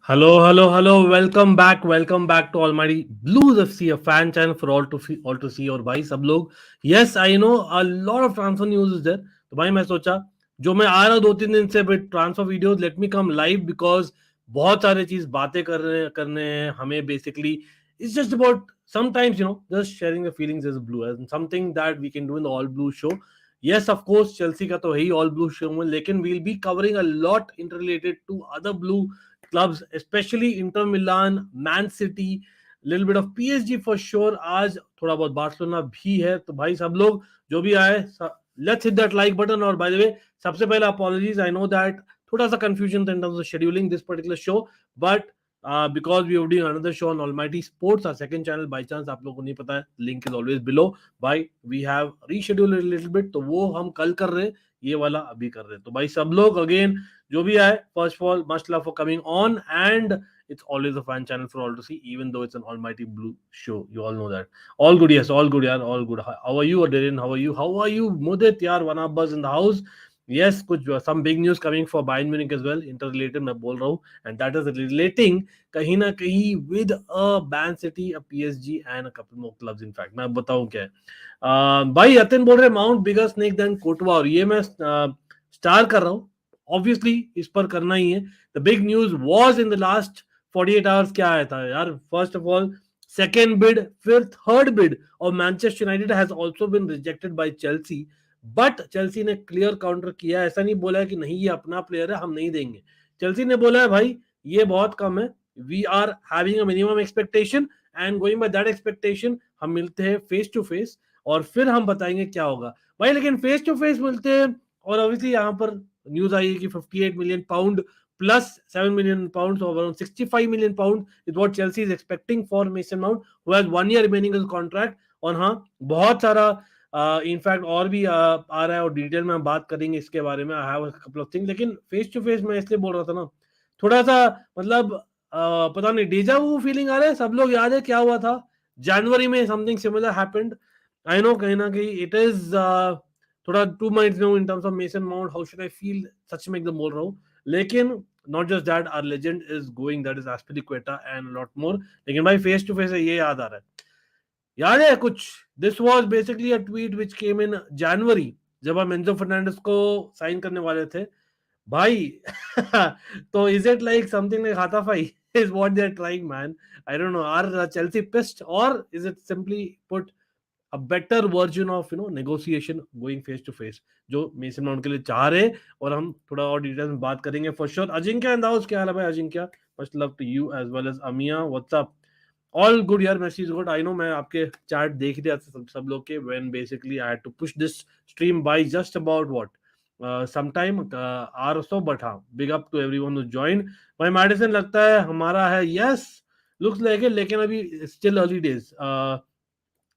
Hello. Welcome back to Almighty Blues FC, a fan channel for all to see. और भाई सब लोग, yes, I know a lot of transfer news is there. तो भाई मैं सोचा जो मैं आ रहा हूँ 2-3 दिन से transfer videos, let me come live because बहुत सारे चीज बातें करने हैं हमें basically. It's just about sometimes just sharing the feelings as blue as something that we can do in the all blue show. Yes, of course, Chelsea का तो है ही all blue show में, लेकिन we'll be covering a lot interrelated to other blue clubs, especially Inter Milan, Man City, little bit of PSG for sure. आज थोड़ा बहुत Barcelona भी है. तो भाई सब लोग जो भी आए, let's hit that like button. और by the way, सबसे पहले apologies. I know that थोड़ा सा confusion था in terms of scheduling this particular show, but because we are doing another show on Almighty Sports, our second channel, by chance आप लोगों को नहीं पता है, link is always below. भाई we have rescheduled a little bit, तो वो हम कल कर रहे हैं, ये वाला अभी कर रहे हैं. तो भाई सब लोग again जो भी आए, first of all, much love for coming on, and it's always a fan channel for all to see, even though it's an Almighty Blue show. You all know that. All good, yes, all good, yaar, all good. How are you, Darren? How are you? How are you, Mudit? Yaar, one up buzz in the house. Yes, कुछ some big news coming for Bayern Munich as well. Interrelated मैं बोल रहा हूँ, and that is relating कहीं ना कहीं with a Man City, a PSG, and a couple more clubs. In fact, मैं बताऊँ क्या है. भाई यतिन बोल रहे Mount bigger snake than Kotwa, और ये मैं स्टार कर रहा हूँ. ऑब्वियसली इस पर करना ही है. The big news was in the last 48 hours क्या आया था यार. First of all, second bid, फिर थर्ड बिड और Manchester United has also been rejected by Chelsea. But Chelsea ने क्लियर काउंटर किया. ऐसा नहीं बोला है कि नहीं ये अपना प्लेयर है, हम नहीं देंगे. चेल्सी ने बोला है भाई ये बहुत कम है, we are having a minimum expectation, and going by that expectation हम मिलते हैं फेस टू फेस और फिर हम बताएंगे क्या होगा भाई. लेकिन फेस टू फेस मिलते हैं और ऑब्वियसली यहाँ पर न्यूज आई है कि 58 million pound plus 7 million pounds, or around 65 million pound is what Chelsea is expecting for Mason Mount, who has 1 year remaining his contract. और हाँ, बहुत सारा इनफैक्ट और भी आ रहा है और डिटेल में हम बात करेंगे इसके बारे में. I have a couple of things. लेकिन फेस टू फेस मैं इसलिए बोल रहा था ना, थोड़ा सा मतलब पता नहीं डेजा वो फीलिंग आ रहा है. सब लोग याद है क्या हुआ था जनवरी में, something similar happened. I know कहीं ना कहीं इट इज थोड़ा two minds no in terms of Mason Mount. How should I feel, सच में एकदम बोल रहा हूँ. लेकिन not just that, our legend is going, that is Azpilicueta and lot more. लेकिन भाई फेस टू फेस ये याद आ रहा है, याद है कुछ. This was basically a tweet which came in January जब हम एंजो फर्नांडिस को साइन करने वाले थे भाई. तो is it like something like हाथाफाई is what they're trying, man. I don't know, are Chelsea pissed, or is it simply put a better version of negotiation going face to face जो mason mount के लिए चाह रहे. और हम थोड़ा और डिटेल्स में बात करेंगे फॉर श्योर. अजिंक्य अंदाज क्या हाल है भाई? Ajinkya, much love to you as well as Amiya. What's up? All good यार, मैसेज गुड. आई नो मैं आपके चैट देख रहा था सब लोग के, when basically I had to push this stream by just about what sometime hour or so, but हाँ, big up to everyone who joined. भाई मेडिसिन लगता है हमारा है, yes, looks like it, लेकिन अभी still early days.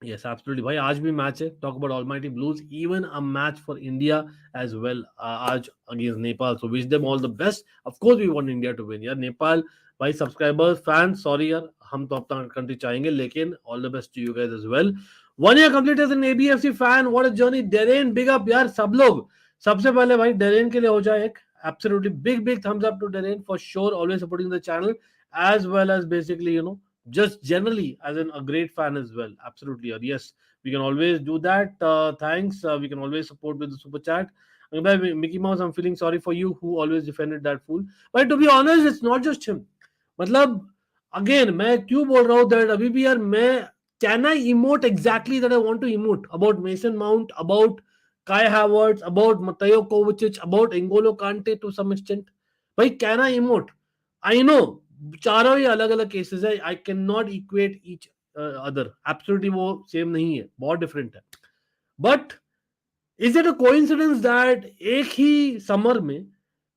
Yes, absolutely. भाई आज भी मैच है. Talk about Almighty Blues. Even a match for India as well. आज against Nepal. So wish them all the best. Of course, we want India to win. यार नेपाल भाई subscribers, fans, sorry यार, हम तो अपना कंट्री चाहेंगे, लेकिन all the best to you guys as well. 1 year complete as an ABFC fan. What a journey. Darren, big up यार सब लोग. सबसे पहले भाई Darren के लिए हो जाए एक absolutely big thumbs up to Darren for sure, always supporting the channel as well as basically just generally as a great fan as well. Absolutely. Yes, we can always do that. Thanks. We can always support with the super chat. Mickey Mouse, I'm feeling sorry for you who always defended that fool. But to be honest, it's not just him. मतलब again मैं क्यों बोल रहा हूँ that अभी भी यार मैं can I emote exactly that I want to emote about Mason Mount, about Kai Havertz, about Mateo Kovacic, about N'Golo Kante to some extent. भाई can I emote? I know चारों ही अलग अलग केसेस है. I can not equate each other. Absolutely वो same नहीं है, बहुत different है. But is it a coincidence that एक ही समर में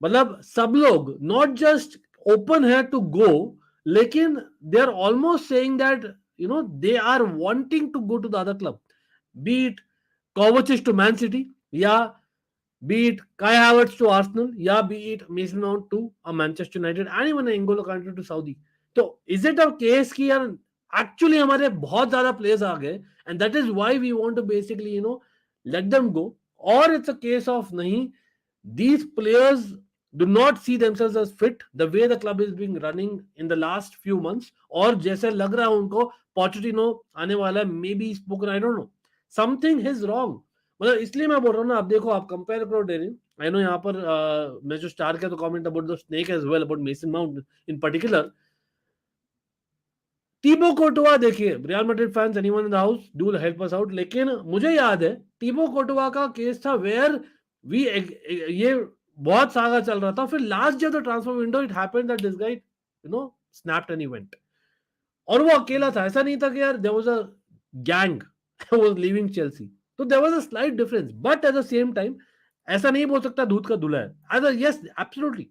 मतलब सब लोग नॉट जस्ट ओपन है टू गो, लेकिन they are almost saying that they are wanting to go to the other club, be it Kovacic to Man City, या be it Kai Havertz to Arsenal, या be it Mason Mount to Manchester United, and even N'Golo Kante to Saudi. तो is it a case कि यार actually हमारे बहुत ज़्यादा players आ गए and that is why we want to basically let them go, or it's a case of नहीं, these players do not see themselves as fit the way the club is being running in the last few months, और जैसे लग रहा है उनको Pochettino आने वाला है, maybe spoken, I don't know, something is wrong. मतलब इसलिए मैं बोल रहा हूँ ना, आप देखो, आप कंपेयर करो डेरिन, आई नो यहाँ पर मैं जो स्टार किया तो comment about the snake as well, about Mason Mount in particular. Thibaut Courtois देखिए, Real Madrid fans, anyone in the house, do help us out. लेकिन मुझे याद है टीबो कोर्टुआ का केस था वेयर वी ये बहुत सागा चल रहा था, फिर लास्ट जब the transfer window it happened that this guy snapped an event, और वो अकेला था. ऐसा नहीं था कि यार there was a gang was leaving Chelsea. तो there was a slight difference, but at the same time ऐसा नहीं बोल सकता दूध का दूल्हा है. यस, एब्सोल्युटली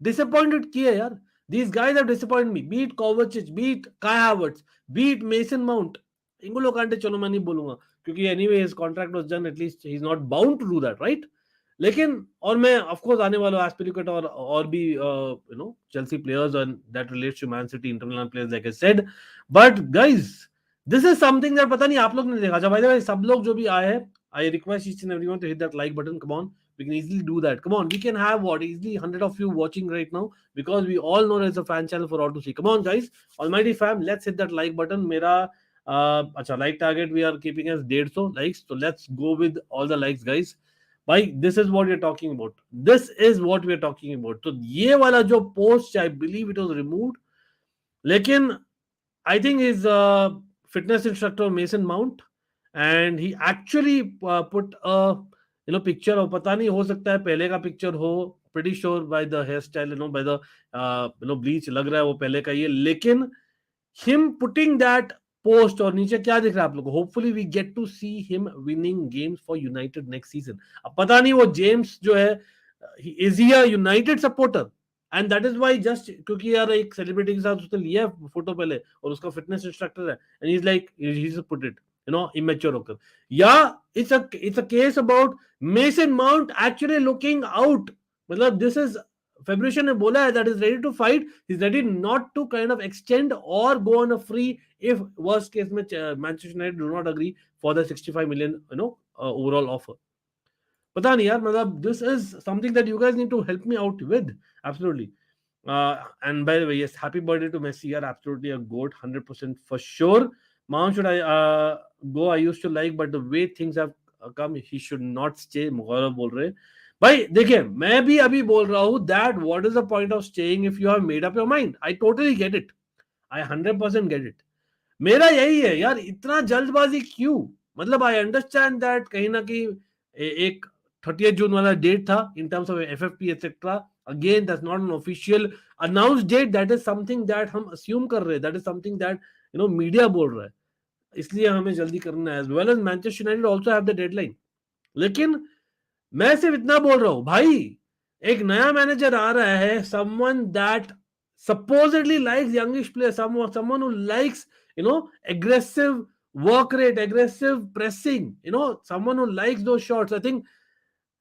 डिसअपॉइंटेड किए यार. These guys have disappointed me. Beat Kovacic, beat Kai Havertz, beat Mason Mount. N'Golo Kante चलो मैं नहीं बोलूंगा क्योंकि anyway his contract was done, at least he's not bound to do that, right? लेकिन और मैं of course आने वाला हूँ Azpilicueta और भी Chelsea players and that relates to Man City, Inter Milan players like I said. But guys, this is something that पता नहीं आप लोग ने देखा. अच्छा भाई सब लोग जो भी आए हैं, I request each and everyone to hit that like button. Come on. We can easily do that. Come on, we can have easily 100 of you watching right now because we all know there's a fan channel for all to see. Come on, guys, Almighty fam, let's hit that like button. Mera like target we are keeping as 150 likes, so let's go with all the likes, guys. Bhai, this is what we're talking about. This is what we're talking about. So ye wala jo post, I believe it was removed. Lekin I think his fitness instructor Mason Mount, and he actually put a picture हो, पता नहीं हो सकता है पहले का picture हो, pretty sure by the hair style, by the bleach लग रहा है वो पहले का ही है. लेकिन हिम पुटिंग दैट पोस्ट और नीचे क्या दिख रहा है आप लोगों को, hopefully we get to see him winning games for United next season. अब पता नहीं वो जेम्स जो है, is he a United supporter, and that is why just क्योंकि यार एक सेलिब्रिटी के साथ उसने लिया फोटो पहले और उसका फिटनेस इंस्ट्रक्टर है, and he is like he put it immature होकर. Yeah, it's a case about Mason Mount actually looking out. मतलब this is Fabricio ने बोला है that is ready to fight. He's ready not to kind of extend or go on a free if worst case में Manchester United do not agree for the 65 million overall offer. पता नहीं यार, मतलब this is something that you guys need to help me out with. Absolutely. And by the way, yes, happy birthday to Messi. Yaar, absolutely a goat, 100% for sure. Mount should I go? I used to like, but the way things have come, he should not stay. मुगौरव बोल रहे भाई. देखिए मैं भी अभी बोल रहा हूँ that what is the point of staying if you have made up your mind? I totally get it. I 100% get it. मेरा यही है यार, इतना जल्दबाजी क्यों? मतलब I understand that कहीं ना कहीं एक 30th जून वाला डेट था in terms of FFP etc. Again, that's not an official announced date. That is something that हम assume कर रहे हैं. That is something that media बोल रहा है, इसलिए हमें जल्दी करना है. as well as Manchester United also have the deadline. लेकिन मैं सिर्फ इतना बोल रहा हूं भाई, एक नया मैनेजर आ रहा है, someone that supposedly likes youngish players, someone who likes aggressive work rate, aggressive pressing, someone who likes those shots. I think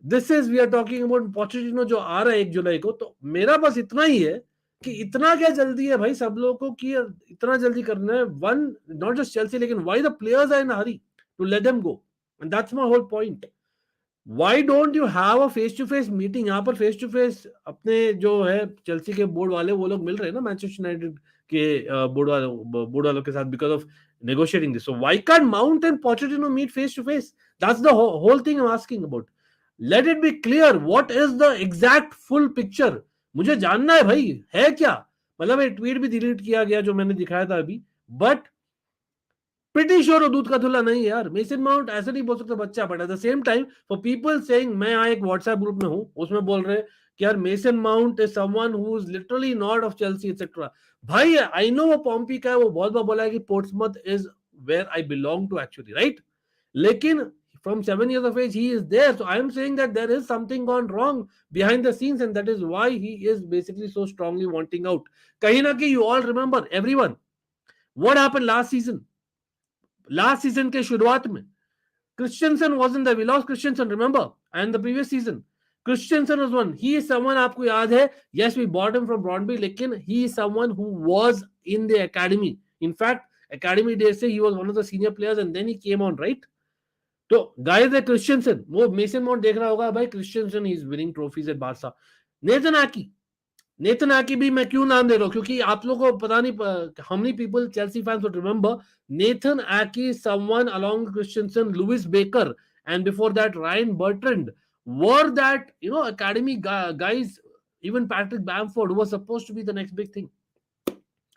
this is we are talking about Pochettino जो आ रहा है 1 जुलाई को. तो मेरा बस इतना ही है कि इतना क्या जल्दी है भाई सब लोगों को कि इतना जल्दी करना है. वन नॉट जस्ट चेल्सी, लेकिन why the players are in hurry to let them go, and that's my whole point. Why don't you have a face to face meeting? यहाँ पर फेस टू फेस अपने जो है Chelsea के board वाले वो लोग मिल रहे हैं ना मैनचेस्टर यूनाइटेड के बोर्ड वालों के साथ because of negotiating this. So why can't Mount and Pochettino meet face to face? That's the whole thing I'm asking about. Let it be clear what is the exact full picture. मुझे जानना है भाई है क्या. मतलब ये tweet भी delete किया गया जो मैंने दिखाया था अभी, बट प्रीटी श्योर दूध का धुला नहीं यार. मेसन माउंट ऐसे नहीं बोल सकता बच्चा, but at the same time for people saying, मैं यहाँ एक व्हाट्सएप ग्रुप में हूँ, उसमें बोल रहे कि यार mason Mount is someone who is literally not of Chelsea etcetera. भाई आई नो वो पॉम्पी का है, वो बहुत बार बोला है कि Portsmouth is where I belong to actually, right. लेकिन from 7 years of age he is there, so I am saying that there is something gone wrong behind the scenes, and that is why he is basically so strongly wanting out. kahin na kahin you all remember, everyone, what happened last season ke shuruaat mein Christensen wasn't there. We lost Christensen, remember, and the previous season Christensen was one. He is someone, aapko yaad hai, yes we bought him from Brondby, lekin he is someone who was in the academy. In fact, academy days se he was one of the senior players, and then he came on, right. तो guys है Christensen, वो Mason Mount देख रहा होगा भाई, Christensen is winning trophies at Barca. Nathan Ake भी मैं क्यों नाम दे रहा हूं, क्योंकि आप लोगों को पता नहीं how many people Chelsea fans would remember Nathan Ake, someone along with Christensen, Lewis Baker, and before that Ryan Bertrand were that, academy guys. Even Patrick Bamford was supposed to be the next big thing,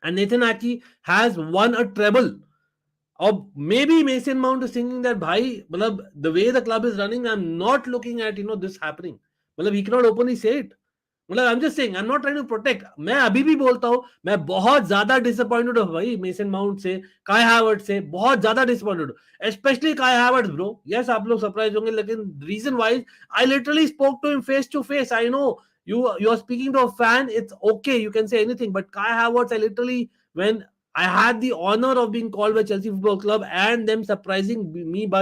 and Nathan Ake has won a treble. Or maybe Mason Mount is thinking that bhai, the way the club is running, I'm not looking at this happening. He cannot openly say it. I am just saying, I am not trying to protect. मैं अभी भी बोलता हूं, मैं बहुत ज्यादा disappointed हूं भाई मेसन माउंट से, काय हैवर्ट से बहुत ज्यादा डिसअपॉइंटेड हूं, स्पेशली काय हैवर्ट्स ब्रो. यस, आप लोग सरप्राइज होंगे, लेकिन reason wise I literally spoke to him face to face. I know you are speaking to a fan, it's okay, you can say anything, but Kai Havertz, I literally, when I had the honor of being called by Chelsea Football Club and them surprising me by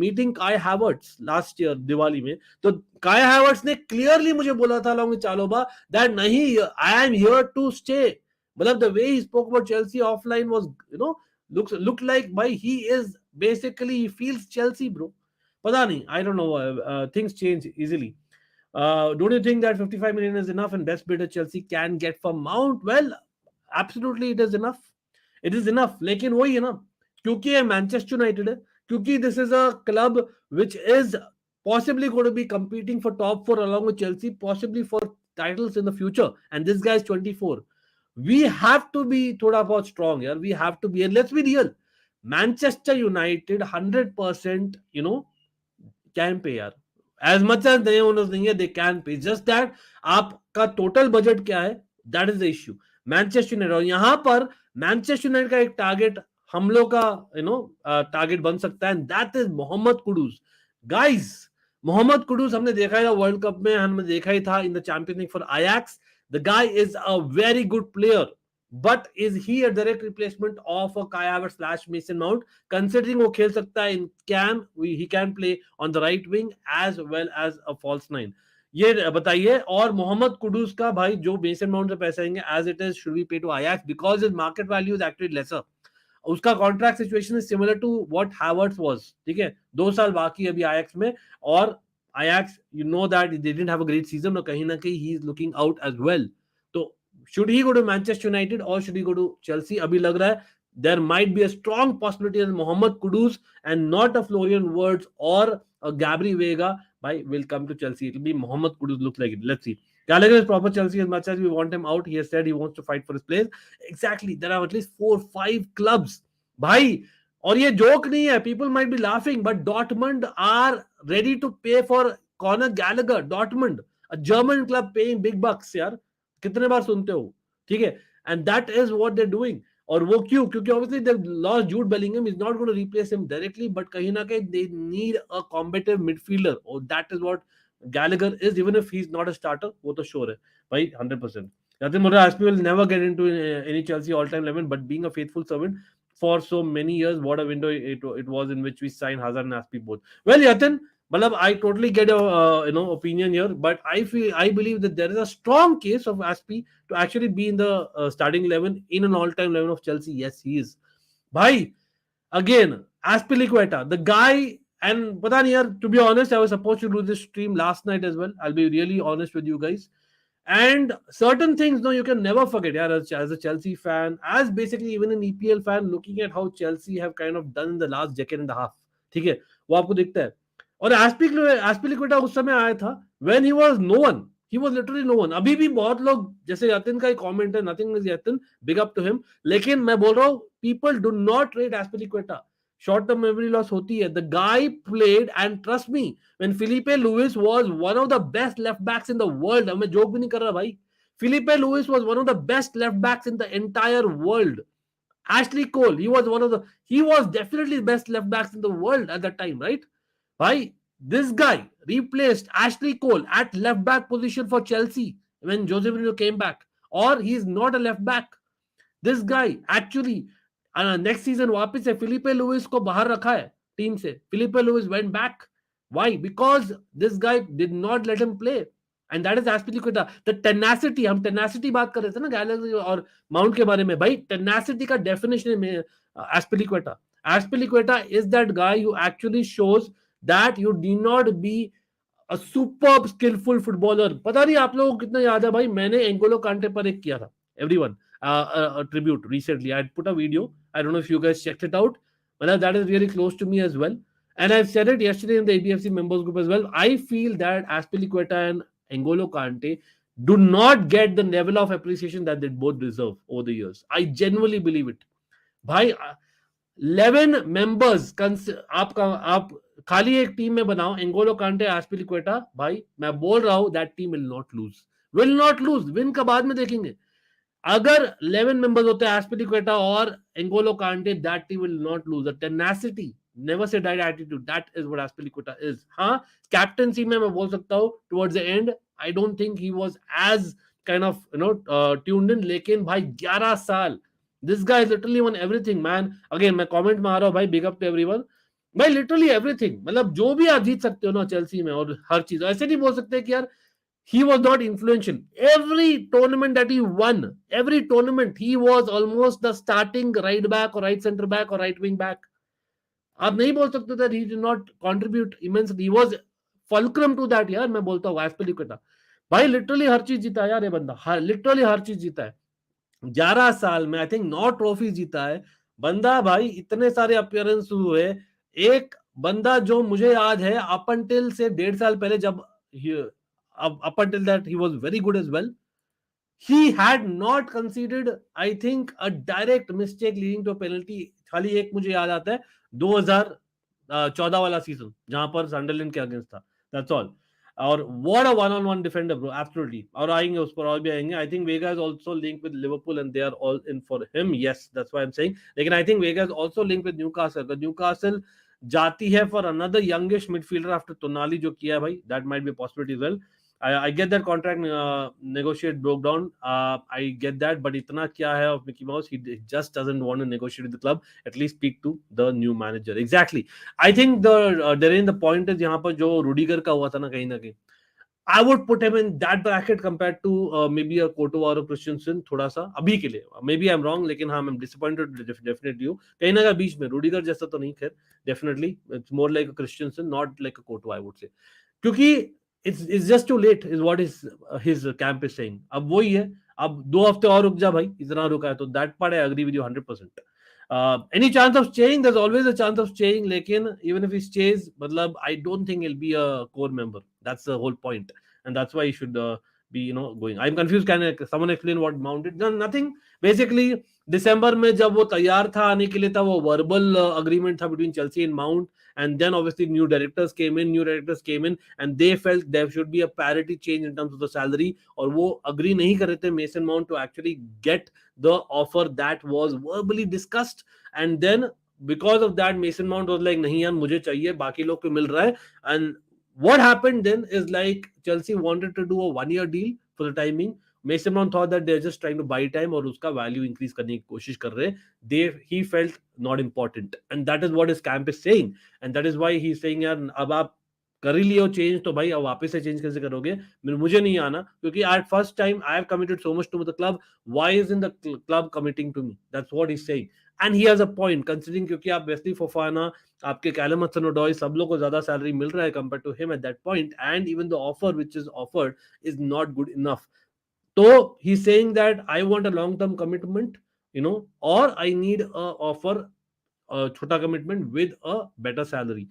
meeting Kai Havertz last year Diwali में, तो Kai Havertz ने clearly मुझे बोला था along with Chalobah that नहीं, I am here to stay. मतलब the way he spoke about Chelsea offline was looked like by he is basically, he feels Chelsea bro. पता नहीं, I don't know, things change easily. Don't you think that 55 million is enough and best bidder Chelsea can get for Mount? Well, absolutely it is enough. It is enough. लेकिन वही है ना, क्योंकि ये Manchester United है, क्योंकि this is a club which is possibly going to be competing for top 4 along with Chelsea, possibly for titles in the future, and this guy is 24. We have to be thoda bahut strong here. We have to be, and let's be real, Manchester United 100% can pay यार. As much as they owners नहीं है, they can pay. Just that आपका total budget क्या है, that is the issue. Manchester United, और यहां पर Manchester United का एक टारगेट हम लोग का टारगेट बन सकता है, and that is Mohammed Kudus. Guys, Mohammed Kudus हमने देखा है वर्ल्ड कप में, हमने देखा ही था in the Champions league for Ajax. The guy is a very good player, but is he a direct replacement of a Kai Havertz / Mason Mount? Considering वो खेल सकता है in cam, he can play on the right wing as well as a false nine. ये बताइए. और मोहम्मद कुडूस का भाई जो मेसन माउंट से पैसे आएंगे, as it is should we pay to Ajax because his market value is actually lesser. उसका contract situation is similar to what Havertz was. ठीक है, 2 साल बाकी अभी आयैक्स में, और Ajax you know that they didn't have a great season, और कहीं ना कहीं ही is looking out as well. तो should he go to Manchester United or should he go to Chelsea? अभी लग रहा है there might be a strong possibility that Mohamed Kudus and not a Florian Wirtz or a Gabri Veiga will come to Chelsea. It will be Mohamed Kudus, looks like it. Let's see. Gallagher is proper Chelsea as much as we want him out. He has said he wants to fight for his place. Exactly. There are at least 4-5 clubs. भाई, और ये joke नहीं है. People might be laughing, but Dortmund are ready to pay for Conor Gallagher. Dortmund, a German club paying big bucks यार. कितने बार सुनते हो, ठीक है, and that is what they are doing. और वो क्यों? क्योंकि obviously they lost Jude Bellingham, is not going to replace him directly, but कहीं ना कहीं they need a competitive midfielder, और that is what Gallagher is, even if he is not a starter. वो तो श्योर है भाई 100%. Nothing more. Azpi will never get into any Chelsea all-time 11, but being a faithful servant for so many years, what a window it was in which we signed Hazard and Azpi both. Well, Yatin, I totally get your opinion here, but I believe that there is a strong case of Azpi to actually be in the starting 11 in an all-time 11 of Chelsea. Yes, he is. Bhai, again, Azpilicueta, the guy, and pata nahi yaar, to be honest, I was supposed to do this stream last night as well. I'll be really honest with you guys. And certain things, no, you can never forget, yeah, as a Chelsea fan, as basically even an EPL fan, looking at how Chelsea have kind of done in the last decade and a half. ठीक है, वो आपको दिखता है. और एस्पिलिक्वेटा उस समय आया था when he was no one. He was literally no one. अभी भी बहुत लोग, जैसे यतिन का एक कमेंट है, nothing is Yatin, big up to him. लेकिन मैं बोल रहा हूँ, people do not rate एस्पिलिक्वेटा. Short term memory loss होती है. The guy played, and trust me, when Felipe Luis was one of the best left backs in the world. मैं joke भी नहीं कर रहा भाई. Felipe Luis was one of the best left backs in the entire world. Ashley Cole, he was definitely the best left backs in the world at that time, right? Bhai, this guy replaced Ashley Cole at left back position for Chelsea when Jose Mourinho came back. Or he is not a left back. This guy actually next season वापस से Filipe Louis को बाहर रखा है team से. Filipe Luis went back. Why? Because this guy did not let him play, and that is Azpilicueta. The tenacity, हम tenacity बात कर रहे थे ना गैलेक्सी और माउंट के बारे में. भाई, टेनासिटी का डेफिनेशन में Azpilicueta is that guy who actually shows that you do not be a superb skilful footballer. पता नहीं आप लोगों को कितना याद है भाई, मैंने एंगोलो कांटे पर एक किया था, everyone, tribute recently. I put a video. I don't know if you guys checked it out. Well, that is really close to me as well. And I've said it yesterday in the ABFC members group as well. I feel that Azpilicueta and N'Golo Kante do not get the level of appreciation that they both deserve over the years. I genuinely believe it. भाई 11 members आप खाली एक team में बनाओ, एंगोलो कांटे, एस्पिलिक्वेटा, भाई मैं बोल रहा हूं that team will not loose. Win का बाद में देखेंगे. अगर 11 मेंबर्स होते हैं, एस्पिलिक्वेटा और N'Golo Kante, that team will not lose. The tenacity, never say died attitude, that is what Azpilicueta is. हाँ, कैप्टनसी में मैं बोल सकता हूँ towards the end I don't think he was as kind of tuned in, लेकिन भाई 11 साल this guy is literally one everything man. Again मैं कमेंट में आ रहा हूँ भाई, बिग अप टू एवरीवन. भाई लिटरली एवरीथिंग, मतलब जो भी आप जीत सकते हो ना चेल्सी में, और हर चीज. ऐसे नहीं बोल सकते कि यार he was not influential. Every tournament that he won, every tournament he was almost the starting right back or right center back or right wing back. आप नहीं बोल सकते that he did not contribute immensely. He was fulcrum to that. यार मैं बोलता हूँ एस्पिलिक्वेटा भाई literally हर चीज जीता है यार ये बंदा, लिटरली हर चीज जीता है. 11 साल में आई थिंक 9 ट्रॉफी जीता है बंदा भाई. इतने सारे अपीयरेंस हुए. एक बंदा जो मुझे याद है अप अंटिल से 1.5 साल पहले, जब up until that he was very good as well, he had not conceded I think a direct mistake leading to a penalty. खाली एक मुझे याद आता है 2014 वाला सीजन जहां पर सनडरलैंड के अगेंस्ट था, दैट्स ऑल. और what a one on one defender bro, absolutely. और आएंगे उस पर, और भी आएंगे. I think Veiga is also linked with Liverpool and they are all in for him. Yes, that's why I'm saying. लेकिन I think Veiga is also linked with Newcastle. The Newcastle जाती है for another youngish midfielder after Tonali जो किया है भाई, that might be a possibility as well. I get that contract negotiate broke down. I get that, but इतना क्या है of Mickey Mouse? He just doesn't want to negotiate with the club. At least speak to the new manager. Exactly. I think the point is यहाँ पर जो Rudiger का हुआ था ना कहीं ना कहीं, I would put him in that bracket compared to maybe a Courtois or a Christensen. थोड़ा सा अभी के लिए, maybe I'm wrong, लेकिन हाँ I'm disappointed definitely हूँ. कहीं ना कहीं बीच में रूडिगर जैसा तो नहीं, खैर definitely it's more like a Christensen, not like a Courtois I would say. क्योंकि it's just too late is what his camp is saying. अब वही है, अब 2 हफ्ते और रुक जा भाई, इतना रुका है तो that part I agree with you 100%. Any chance of staying? There's always a chance of staying, लेकिन even if he stays, मतलब I don't think he'll be a core member. That's the whole point, and that's why he should be going. I'm confused. Can someone explain what mounted? No, nothing. Basically, दिसंबर में जब वो तैयार था आने के लिए था, वो वर्बल अग्रीमेंट था between Chelsea and mount, and then obviously new directors came in and they felt there should be a parity change in terms of the salary, और वो agree नहीं कर रहे थे mason mount to actually get the offer that was verbally discussed, and then because of that Mason Mount was like नहीं यार मुझे चाहिए, बाकी लोग को मिल रहा है. And what happened then is like Chelsea wanted to do a 1-year deal for the timing. Mason Mount thought that they're just trying to buy time और उसका value increase करने की कोशिश कर रहे. He felt not important, and that is what his camp is saying, and that is why he's saying यार अब आप कर ही लियो चेंज तो भाई अब वापस से चेंज कैसे करोगे, मुझे नहीं आना, क्योंकि at first time I have committed so much to the club, why isn't the club committing to me? That's what he's saying, and he has a point considering क्योंकि आप वेस्ली फोफाना, आपके Callum हडसन-ओडोई, सब लोग को ज्यादा salary मिल रहा है compared to him at that point, and even the offer which is offered is not good enough. So he's saying that I want a long-term commitment, or I need a offer, a chota commitment with a better salary,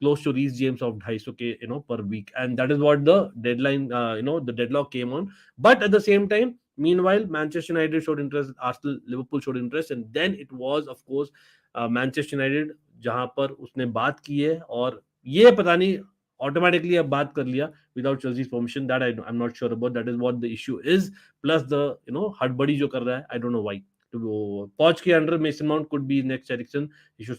close to Reece James of 250K, per week, and that is what the deadline, the deadlock came on. But at the same time, meanwhile, Manchester United showed interest, Arsenal, Liverpool showed interest, and then it was, of course, Manchester United जहां पर उसने बात की है, और ये पता नहीं automatically अब बात कर लिया without Chelsea's permission. That I'm not sure about. That is what the issue is. Plus the हड़बड़ी जो कर रहा है, I don't know why. To Poch के under Mason Mount could be next direction.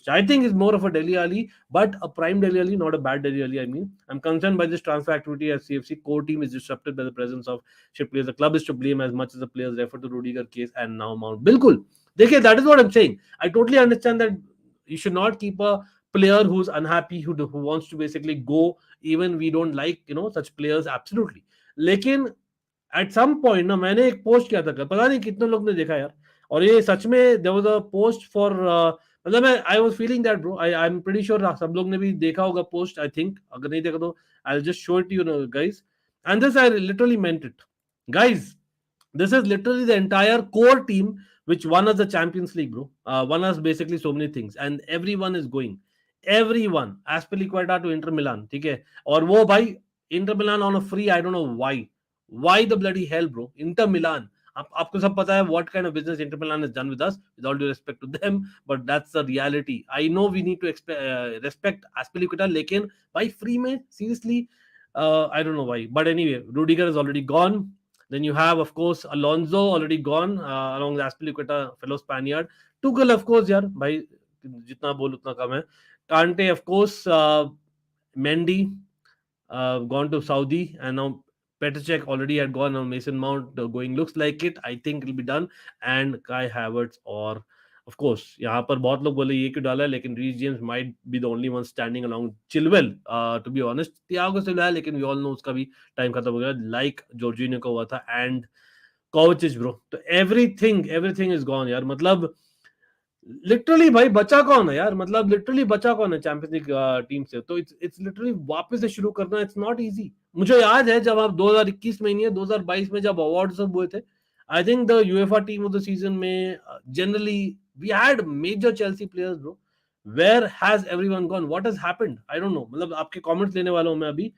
I think is more of a Dele Alli, but a prime Dele Alli, not a bad Dele Alli. I mean, I'm concerned by this transfer activity as CFC core team is disrupted by the presence of ship players. The club is to blame as much as the players refer to Rudiger case and now Mount. बिल्कुल देखिए, that is what I'm saying. I totally understand that you should not keep a player who's unhappy, who wants to basically go. Even we don't like such players, absolutely. लेकिन at some point ना, मैंने एक post किया था, पता नहीं कितने लोग ने देखा यार, और ये सच में there was a post for मतलब मैं I was feeling that bro, I am pretty sure सब लोग ने भी देखा होगा पोस्ट, आई थिंक, अगर नहीं देखा तो I will just show it you guys, and this I literally meant it guys. This is literally the entire core team which won us the Champions League, bro. Won us basically so many things, and everyone is going. Everyone. Azpilicueta to Inter Milan, ठीक है? और वो भाई Inter Milan on a free. I don't know why. Why the bloody hell, bro? Inter Milan. आपको सब पता है what kind of business Inter Milan has done with us. With all due respect to them, but that's the reality. I know we need to respect Azpilicueta, लेकिन भाई free में seriously, I don't know why. But anyway, Rudiger is already gone. Then you have, of course, Alonso already gone, along with Azpilicueta, fellow Spaniard. Tuchel, of course, यार भाई जितना बोल उतना कम है. Kante, of course, Mendy gone to Saudi, and now Petacek already had gone. Now Mason Mount going, looks like it. I think it'll be done. And Kai Havertz, or of course, यहाँ पर बहुत लोग बोले ये क्यों डाला है, लेकिन Reece James might be the only one standing along Chilwell. To be honest, Thiago Silva है, लेकिन we all know उसका भी टाइम खत्म हो गया, like Jorginho का हुआ था, and Kovacic, bro. तो everything is gone यार. मतलब लिटरली भाई बचा कौन है यार, मतलब लिटरली बचा कौन है चैंपियंस लीग टीम से. तो इट्स लिटरली वापस से शुरू करना, इट्स नॉट इजी. मुझे याद है जब आप 2021 में नहीं है, 2022 में जब अवार्ड सब हुए थे, I think the UEFA team of the season में generally we had major Chelsea players, bro. Where has everyone gone, what has happened, I don't know. मतलब आपके कमेंट्स लेने वाला हूं मैं अभी.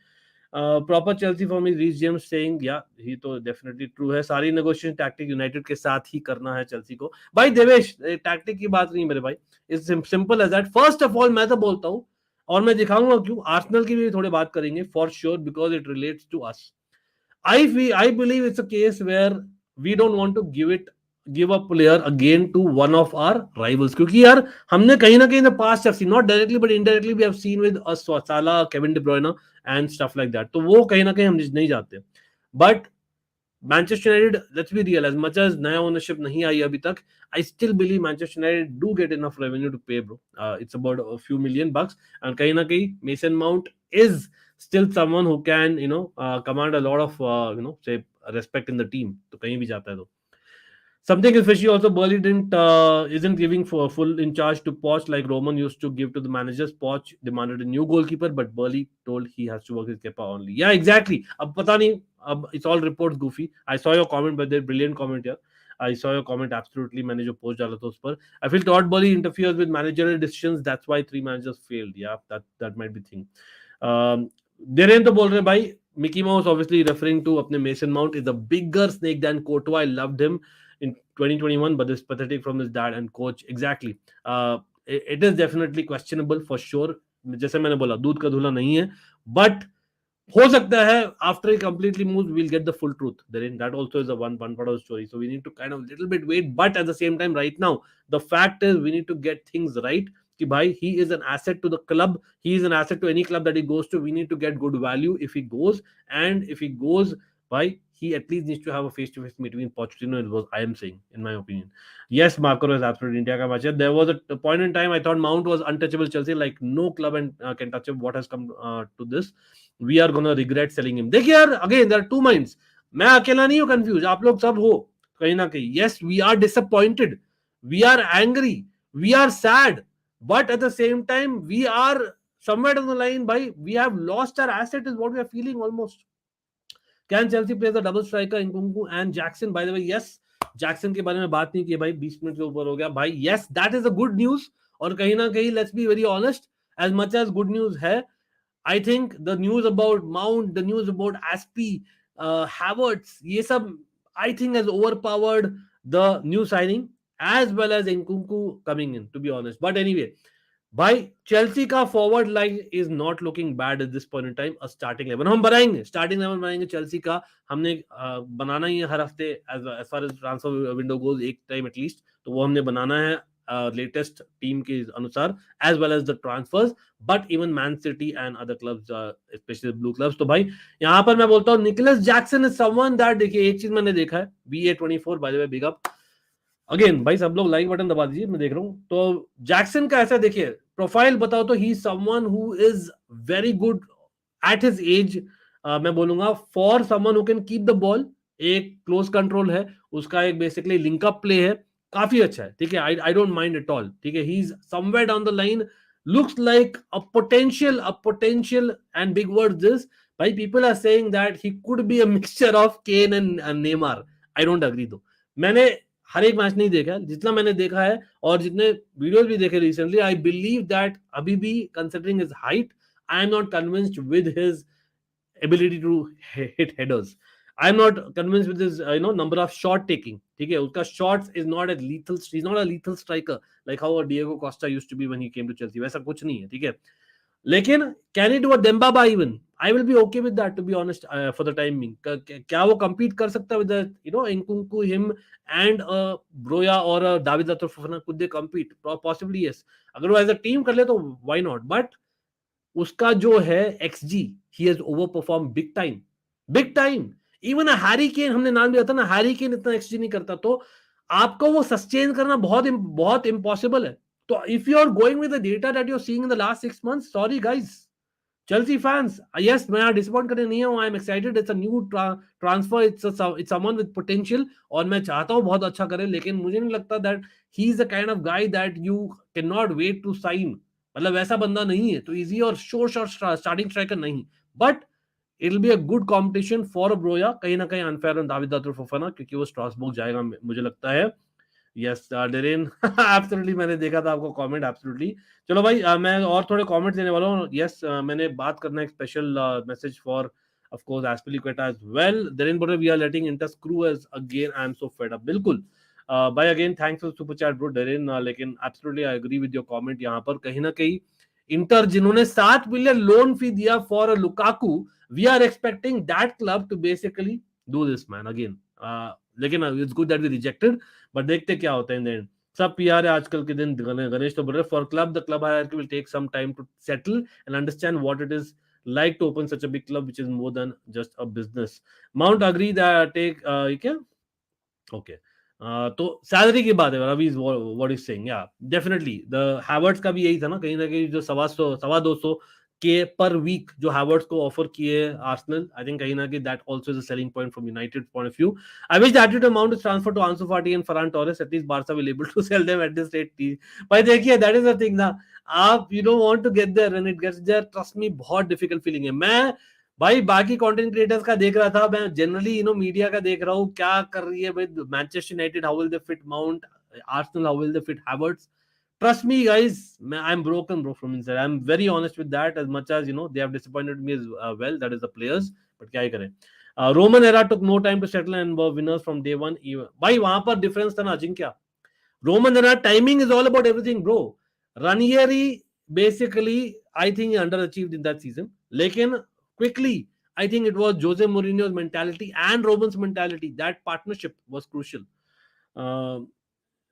Proper Chelsea for me, Reece James saying या ही तो डेफिनेटली ट्रू है. सारी नेगोशिएशन टैक्टिक यूनाइटेड के साथ ही करना है चेल्सी को. भाई देवेश, टैक्टिक की बात नहीं मेरे भाई, it's simple as that. First of all मैं तो बोलता हूं, और मैं दिखाऊंगा क्यों. आर्सेनल की भी थोड़ी बात करेंगे for sure, because it relates to us. I believe it's a case where we don't want to give a player again to one of our rivals, क्योंकि यार हमने कहीं ना कहीं in the past have seen, not directly but indirectly, we have seen with us Salah, Kevin De Bruyne and stuff like that. तो वो कहीं ना कहीं हम नहीं जाते. But Manchester United, let's be real, as much as नया ownership नहीं आई अभी तक, I still believe Manchester United do get enough revenue to pay, bro. It's about a few million bucks, and कहीं ना कहीं Mason Mount is still someone who can, command a lot of, say respect in the team. तो कहीं भी जाता है तो. Something is fishy also. Burley isn't giving for full in charge to Poch like Roman used to give to the managers. Poch demanded a new goalkeeper, but Burley told he has to work his Kepa only. Yeah, exactly. अब पता नहीं, अब it's all reports goofy. I saw your comment, but they're brilliant comment here. I saw your comment absolutely. मैंने जो post डाला था उस पर. I feel Todd Burley interferes with managerial decisions. That's why 3 managers failed. Yeah, that might be thing. Dhiren तो बोल रहे भाई, Mickey Mouse obviously referring to अपने Mason Mount is a bigger snake than Courtois. I loved him in 2021, but it's pathetic from his dad and coach. Exactly. It is definitely questionable for sure. जैसे मैंने बोला, दूध का धुला नहीं है, but हो सकता है after he completely moves, we'll get the full truth. Then that also is a one part of the story. So we need to kind of little bit wait, but at the same time, right now, the fact is we need to get things right. कि भाई he is an asset to the club, he is an asset to any club that he goes to. We need to get good value if he goes, and if he goes, why he at least needs to have a face-to-face meeting with Pochettino. It was, I am saying, in my opinion. Yes, Marco is absolutely India ka match. There was a point in time I thought Mount was untouchable Chelsea, like no club and can touch him. What has come to this? We are gonna regret selling him. देखिए यार, again there are two minds. मैं अकेला नहीं हूँ confused, आप लोग सब हो कहीं ना कहीं. Yes, we are disappointed, we are angry, we are sad, but at the same time we are somewhere down the line, by we have lost our asset is what we are feeling almost. Can Chelsea play the double striker Nkunku and Jackson? By the way, yes, Jackson के बारे में बात नहीं की भाई, 20 minute के ऊपर हो गया भाई. Yes, that is a good news. और कहीं ना कहीं let's be very honest, as much as good news है, I think the news about Mount, the news about Azpi, Havertz, ये सब I think has overpowered the new signing as well as Nkunku coming in, to be honest. But anyway, भाई Chelsea का forward line is not looking bad at this point in time. Starting 11 हम बनाएंगे, starting 11 बनाएंगे Chelsea का. हमने बनाना ही है हर हफ्ते as far as transfer window goes, एक टाइम एटलीस्ट, तो वो हमने बनाना है लेटेस्ट टीम के अनुसार as well as the transfers. But even Man City and other clubs, specially blue clubs. तो भाई यहाँ पर मैं बोलता हूँ Nicolas Jackson is someone that, देखिए एक चीज मैंने देखा है, BA24 by the way, big up again भाई. सब लोग लाइक बटन दबा दीजिए, मैं देख रहा हूँ. तो जैक्सन का ऐसा देखिए प्रोफाइल बताओ तो ही someone who is very good at his age. मैं बोलूंगा for someone who can keep the ball, एक क्लोज कंट्रोल है उसका, एक बेसिकली लिंकअप प्ले है, काफी अच्छा है, ठीक है, I don't mind at all, ठीक है, he is somewhere down the line, looks like a potential and big words this, भाई people are saying that he could be a mixture of Kane and Neymar. I don't agree though. मैंने हर एक match नहीं देखा, जितना मैंने देखा है और जितने वीडियोस भी देखे रिसेंटली, आई बिलीव दैट अभी भी considering his height, I am not convinced with his ability to hit headers. I'm not convinced with his number of shot taking. ठीक है, उसका shots is not as lethal. He's not a lethal striker like how Diogo Costa used to be when he came to Chelsea. वैसा कुछ नहीं है, ठीक है. लेकिन can he do a Dembaba even? I will be okay with that, to be honest, for the time being. क्या वो compete कर सकता है with the Nkunku, him and Broja or David Fofana? Could they compete? Possibly yes. अगर वो as a team कर ले तो why not? But उसका जो है XG, he has overperformed big time. Even Harry Kane, हमने नाम लिया था ना, हैरी केन इतना XG नहीं करता, तो आपको वो सस्टेन करना बहुत बहुत इम्पॉसिबल है. तो if you are going with the data that you are seeing in the last 6 months, sorry guys, Chelsea fans, yes मैं यहाँ डिसअपॉइंट करने नहीं हूँ, I am excited, it's a new transfer, it's someone with potential, और मैं चाहता हूँ बहुत अच्छा करे, लेकिन मुझे नहीं लगता that he is the kind of guy that you can not wait to sign. मतलब वैसा बंदा नहीं है, तो इजी और श्योर शॉट स्टार्टिंग स्ट्राइकर नहीं, but it will be a good competition for Broja, कहीं ना कहीं अनफेयर ऑन दाविद फोफाना, क्योंकि वो स्ट्रासबर्ग जाएगा मुझे लगता है. यस डेरेन, एब्सोल्युटली, मैंने देखा था आपको कमेंट, एब्सोल्युटली. चलो भाई, मैं और थोड़े कमेंट्स देने वाला हूँ. यस, मैंने बात करना है एक special message for of course Azpilicueta as well. Derin बोल रहे we are letting Inter screw us again, I am so fed up. बिल्कुल भाई, again thanks for super chat bro Darren, लेकिन absolutely I agree with your comment. यहाँ पर कहीं ना कहीं इंटर जिन्होंने 7 मिलियन लोन फी दिया for Lukaku, we are expecting that club to basically do this man again. लेकिन it's good that we rejected, but देखते क्या होता है इन द एंड. सब पीआर है आजकल के दिन. गणेश तो बोल रहे for club the club hierarchy will take some time to settle and understand what it is like to open such a big club which is more than just a business. Mount agree that take क्या okay. तो salary की बात है, Ravi what is saying, या definitely the Havertz का भी यही था ना कहीं जो 250 के पर वीक जो हैवर्ट्स को ऑफर किए आर्सेनल, आई थिंक कहीं ना कहीं that also is a selling point from United point of view. I wish that it amount is transfer to Ansu Fati and Ferran Torres, at least Barca will able to sell them at this rate. भाई देखिए, that is the thing ना, आप you don't want to get there when it gets there, trust me, बहुत difficult feeling है. मैं भाई बाकी content creators का देख रहा था, मैं जनरली मीडिया का देख रहा हूँ, क्या कर रही है with Manchester United, how will they fit mount, Arsenal how will they fit Havertz. Trust me, guys, I'm broken, bro, from inside. I'm very honest with that. As much as they have disappointed me as well. That is the players. But क्या ही करें. Roman era took no time to settle and were winners from day one. भाई वहां पर difference था ना Ajinkya. Roman era timing is all about everything, bro. Ranieri basically, I think he underachieved in that season. लेकिन quickly, I think it was Jose Mourinho's mentality and Roman's mentality. That partnership was crucial.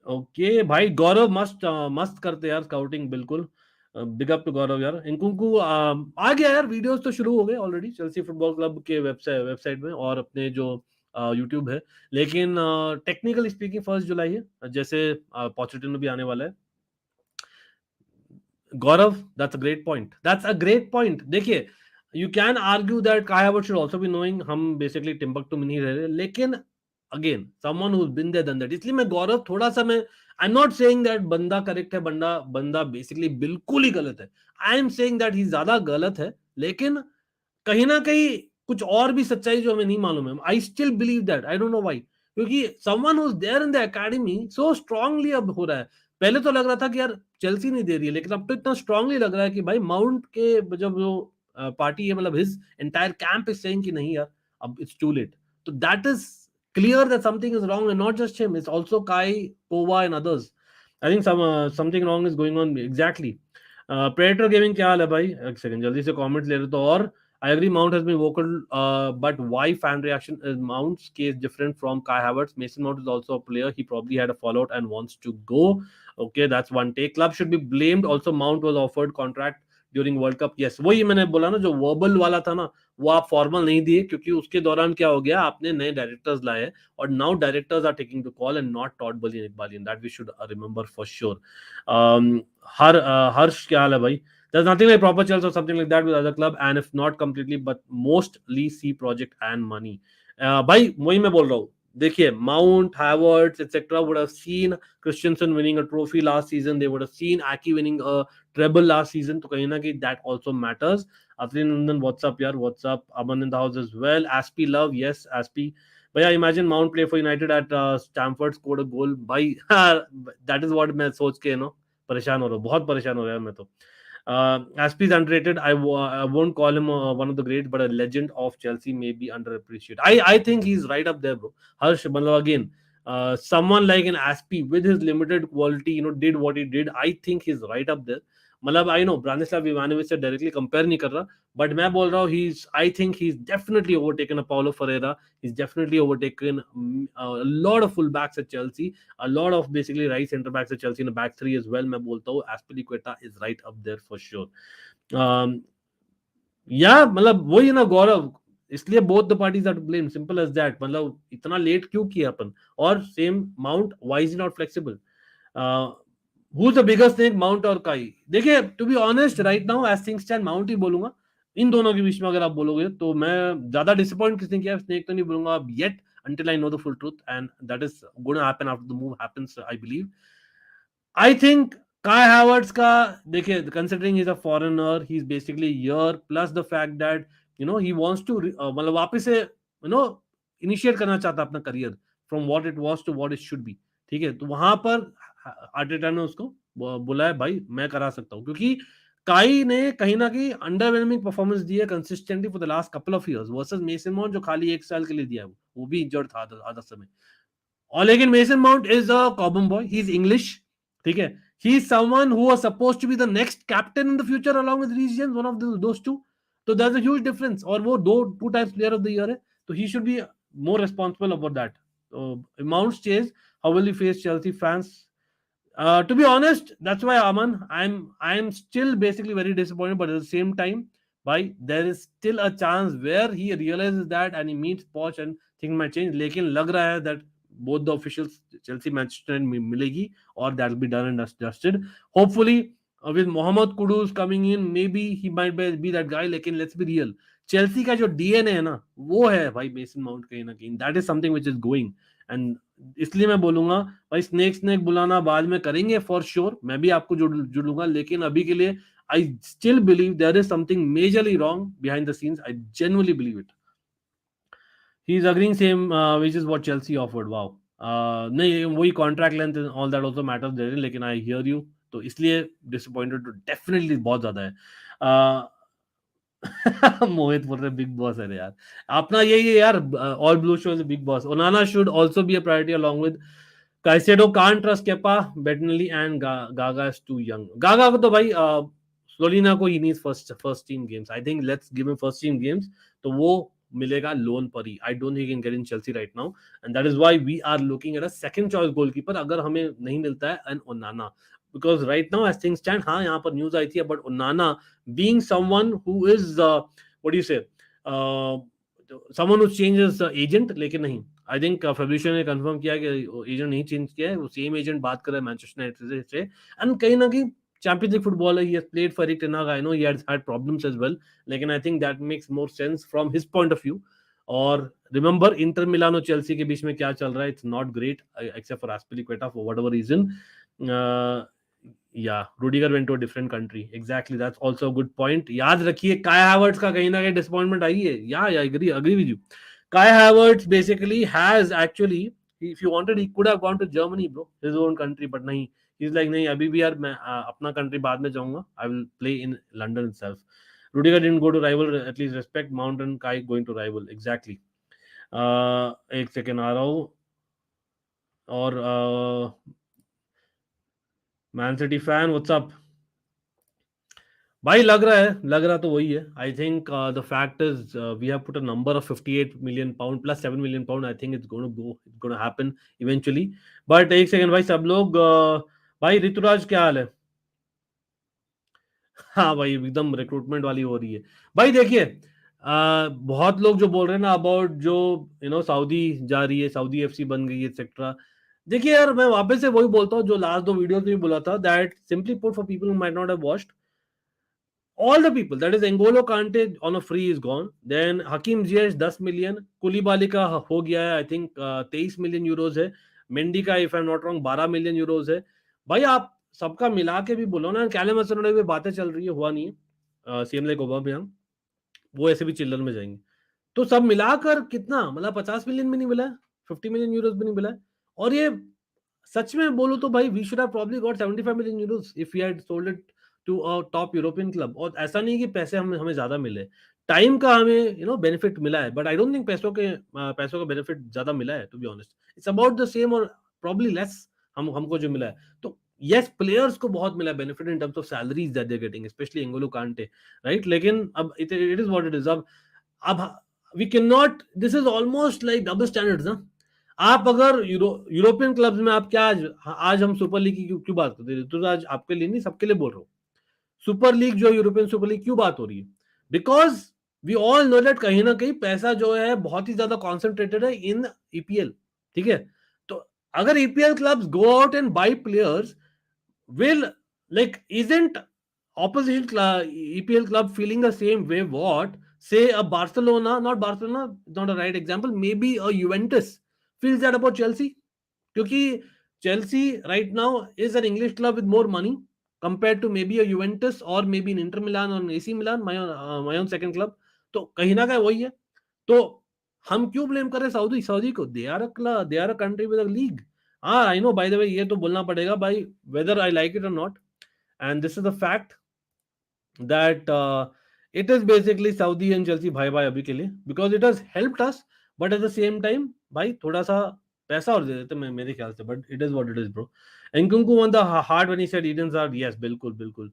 Okay भाई, गौरव मस्त करते यार scouting, बिल्कुल big up to गौरव यार. इनकुंकू आ गया यार, videos तो शुरू हो गए ऑलरेडी चेल्सी फुटबॉल क्लब के वेबसाइट में और अपने जो यूट्यूब है, लेकिन टेक्निकल स्पीकिंग 1 जुलाई है, जैसे पॉजिटिव भी आने वाला है. Gaurav, that's a great point. देखिए, you can argue that Kai Havertz should also be knowing, हम बेसिकली टिम्बक्टू में नहीं रह रहे, लेकिन again someone who been there done that. इसलिए मैं गौरव थोड़ा सा, मैं I am not saying that बंदा करेक्ट है, बंदा बेसिकली बिल्कुल ही गलत है. I am saying that he ज्यादा गलत है, लेकिन कहीं ना कहीं कुछ और भी सच्चाई जो हमें नहीं मालूम है. I still believe that, I don't know why, क्योंकि someone who is there in the academy so strongly अब हो रहा है. पहले तो लग रहा था कि यार चेल्सी नहीं दे रही है, लेकिन अब तो इतना स्ट्रांगली लग रहा है कि भाई माउंट के जब जो पार्टी है, मतलब his entire camp is saying कि नहीं यार, अब इट्स टू लेट. तो that is clear that something is wrong, and not just him, it's also Kai, Pova and others. I think something wrong is going on. Exactly. Predator Gaming क्या हाल है भाई? एक सेकंड जल्दी से comment ले रहे तो. और I agree Mount has been vocal, but why fan reaction is Mount's case different from Kai Havertz? Mason Mount is also a player. He probably had a fallout and wants to go. Okay, that's one take. Club should be blamed. Also Mount was offered contract during world cup. Yes, वही मैंने बोला ना, जो verbal वाला था ना, वो आप फॉर्मल नहीं दिए, क्योंकि उसके दौरान क्या हो गया, आपने नए डायरेक्टर्स लाए और now directors are taking the call and not Todd Boehly and Eghbali, and that we should remember for sure. Harsh क्या हाल है भाई? There's nothing like proper Chelsea or something like that with other club, and if not completely, but mostly see project and money. भाई वही मैं बोल रहा हूँ, देखिए Mount, Havertz, etc. would have seen Christensen winning a trophy last season. They would have seen Aki winning a treble last season. तो कहीं ना कहीं that also matters. Atri Nandan, what's up, yaar? What's up? Aman in the house as well. Azpi love, yes, Azpi. But yeah, imagine Mount play for United at Stamford, scored a goal. भाई that is what मैं सोच के परेशान हो रहा हूँ, बहुत परेशान हो रहा हूँ मैं तो. Aspi is underrated. I won't call him one of the greats, but a legend of Chelsea may be underappreciated. I think he's right up there, bro. Harsh, again, someone like an Aspi with his limited quality, did what he did. I think he's right up there. मतलब I know Branislav Ivanovic से directly compare नहीं कर रहा, but मैं बोल रहा हूँ I think he is definitely overtaken a Paulo Ferreira, he is definitely overtaken lot of full backs at Chelsea, a lot of basically right center backs at Chelsea in the back three as well. मैं बोलता हूँ Azpilicueta is right up there for sure. या मतलब वही है ना गौरव, इसलिए both the parties are to blame, simple as that. मतलब इतना लेट क्यों किया अपन? और same Mount, why is he not flexible? Who's the biggest snake, Mount और काई? देखिए to be honest right now as things stand Mount ही बोलूंगा इन दोनों के बीच में. अगर आप बोलोगे तो मैं ज्यादा डिसअपॉइंट किसने किया, स्नेक तो नहीं बोलूंगा अब yet, until I know the full truth, and that is going to happen after the move happens, I believe. I think Kai Havertz का देखिए, considering he's a foreigner, he's basically here, plus the fact that he wants to मतलब वापस से initiate करना चाहता अपना career from what it was to what it should be. ठीक है, तो वहां पर आर्टेटा ने उसको बुलाया, भाई मैं करा सकता हूँ, क्योंकि काई ने कहीं ना कहीं अंडरवेलमिंग परफॉर्मेंस दी है consistently for the last couple of years versus mason mount, जो खाली एक साल के लिए दिया है, वो भी इंजर्ड था आधा समय. और लेकिन Mason Mount is a common boy, he is English, ठीक है, he is someone who was supposed to be the next captain in the future along with region, one of those two. तो that's a huge difference, और वो two times player of the year है, तो he should be more responsible about that. Mount chase, how will he face Chelsea fans? To be honest, that's why Aman, I'm still basically very disappointed, but at the same time, why there is still a chance where he realizes that and he meets Poch and things might change. लेकिन लग रहा है that both the officials Chelsea Manchester मिलेगी, or that will be done and dusted. Hopefully, with Mohamed Kudus coming in, maybe he might be that guy. लेकिन let's be real, Chelsea का जो DNA है ना, वो है भाई मेसन माउंट कहीं ना कहीं. That is something which is going, and इसलिए मैं बोलूंगा भाई स्नेक बुलाना बाद में करेंगे फॉर श्योर, मैं भी आपको जुड़ूंगा, लेकिन अभी के लिए I still believe there is something majorly wrong behind the scenes. I genuinely believe it. He is agreeing same which is what Chelsea offered. Wow, नहीं वही contract length all that also matters there, लेकिन I here you, तो इसलिए disappointed definitely बहुत ज्यादा है. मोहित बोल रहे बिग बॉस है यार, अपना यही है यार, all blue show is big boss. ओनाना should also be a priority along with Caicedo. Can't trust Kepa, Bettinelli and Gaga is too young. Gaga को तो भाई Florina को he needs first team games. I think let's give him first team games. तो वो मिलेगा loan पर ही. I don't think he can get in Chelsea right now, and that is why we are looking at a second choice goalkeeper अगर हमें नहीं मिलता है, and Onana. Because right now as things stand, हाँ यहाँ पर news आई थी about Onana being someone who is what do you say, uh, someone who changes agent, लेकिन नहीं, आई थिंक फेब्रिशियो ने कंफर्म किया कि एजेंट नहीं चेंज किया है, वो सेम एजेंट बात कर रहा है मैनचेस्टर यूनाइटेड से. एंड कहीं ना कहीं चैंपियंस लीग फुटबॉल है, he has played for it, I know he has had problems as well, लेकिन I think that makes more sense from his point of view. और रिमेंबर इंटर मिलान और Chelsea के बीच में क्या चल रहा है, it's not great except for Azpilicueta for whatever reason. या Rudiger went to a different country, exactly, that's also a good point. याद रखिए काय हैवर्ट्स का कहीं ना कहीं डिसअपॉइंटमेंट आई है. या agree with you. Kai Havertz basically has actually, if you wanted, he could have gone to Germany, bro, his own country, but nahi. He's like, nahi, abhi bhi yaar, main apna country baad mein jaunga. I will play in London itself. Rudiger didn't go to rival, at least respect Mount and Kai going to rival, exactly. एक second आ रहा हूँ. और Man City fan, what's up भाई? लग रहा तो वही है. I think the fact is we have put a number of 58 million pound plus 7 million pound. I think it's gonna happen eventually. But एक सेकंड भाई, सब लोग भाई ऋतुराज क्या हाल है? हाँ भाई, एकदम रिक्रूटमेंट वाली हो रही है भाई. देखिए बहुत लोग जो बोल रहे हैं ना अबाउट जो सऊदी जा रही है, सऊदी एफसी बन गई है एक्सेट्रा. देखिए यार, मैं वापस से वही बोलता हूँ जो लास्ट दो वीडियोस में भी बोला था, that simply put for people who might not have watched, All the people, that is N'Golo Kante on a free is gone. Then Hakim Ziyech 10 million, Koulibaly का हो गया है आई थिंक 23 मिलियन यूरोज है, Mendy का if I am not wrong 12 million euros है. भाई आप सबका मिला के भी बोलो ना, कैलम हसन भी बातें चल रही है, हुआ नहीं है सीएम लाइक ओबामा, वो ऐसे भी चिल्लर में जाएंगे. तो सब मिलाकर कितना, मतलब 50 मिलियन भी नहीं मिला है, 50 मिलियन यूरोज भी नहीं मिला है. और ये सच में बोलो तो भाई we should have probably got 75 million euros if we had sold it to a top European club. और ऐसा नहीं कि पैसे हमें हमें ज्यादा मिले, टाइम का हमें बेनिफिट मिला है, बट आई डोंट थिंक पैसों का बेनिफिट ज्यादा मिला है, to be honest. It's about the same और प्रॉब्ली लेस हमको जो मिला है. तो यस, प्लेयर्स को बहुत मिला benefit in terms of salaries that they are getting, specially N'Golo Kante, right. लेकिन अब it is what it is. अब we can not, this is almost like double standards ना. आप अगर यूरोपियन क्लब्स में आप क्या, आज हम सुपर लीग की क्यों बात करते हैं, तो आज आपके लिए नहीं सबके लिए बोल रहा हूँ. सुपर लीग जो यूरोपियन सुपर लीग क्यों बात हो रही है, because we all know that कहीं ना कहीं पैसा जो है बहुत ही ज्यादा कॉन्सेंट्रेटेड है इन ईपीएल. ठीक है, तो अगर EPL clubs go out and buy players, will like isn't opposition EPL club feeling the same way what say a Barcelona, not a right example, maybe a Juventus feels that about Chelsea? Kyunki Chelsea right now is an English club with more money compared to maybe a Juventus or maybe an Inter Milan or an AC Milan, my own second club. तो कहीं ना कहीं वही है. तो हम क्यों blame करें सऊदी को? They are a club, they are a country with a league. हाँ, I know, by the way ये तो बोलना पड़ेगा भाई, वेदर आई लाइक इट और not, and this is the fact that it is basically Saudi and Chelsea भाई भाई अभी के लिए, because it has helped us, but at the same time भाई थोड़ा सा पैसा और दे देते मैं मेरे ख्याल से, but it is what it is bro. Nkunku won the heart when he said Edens are, yes बिल्कुल बिल्कुल.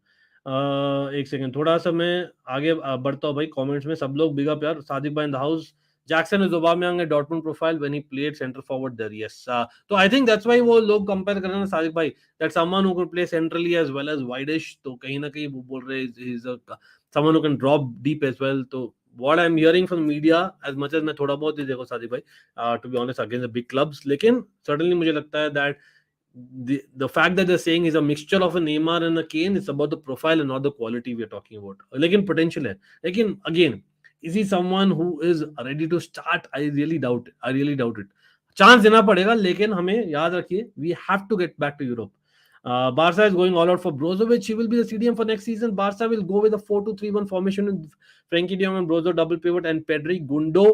एक सेकंड, थोड़ा सा मैं आगे बढ़ता हूँ भाई. कमेंट्स में सब लोग बिग अप यार. सादिक भाई इन the house. Jackson is Aubameyang at Dortmund profile when he played center forward there. Yes. So I think that's why वो लोग compare कर रहे हैं ना सादिक भाई, that someone who could play centrally as well as wideish. तो कहीं ना कहीं वो बोल रहे हैं he's a someone who can drop deep as well. तो what I'm hearing from media, as much as मैं थोड़ा बहुत ही देखो सादिक भाई, to be honest against the big clubs, लेकिन certainly मुझे लगता है that the fact that they're saying is a mixture of a Neymar and a Kane, it's about the profile and not the quality we are talking about. लेकिन potential है. लेकिन again, is he someone who is ready to start? I really doubt it. Chance देना पड़ेगा, लेकिन हमें याद रखिए we have to get back to Europe. Barca is going all out for Brozovic. He will be the CDM for next season. Barca will go with a 4-2-3-1 formation with Frankie de Jong and Brozo double pivot and Pedri, Gundo,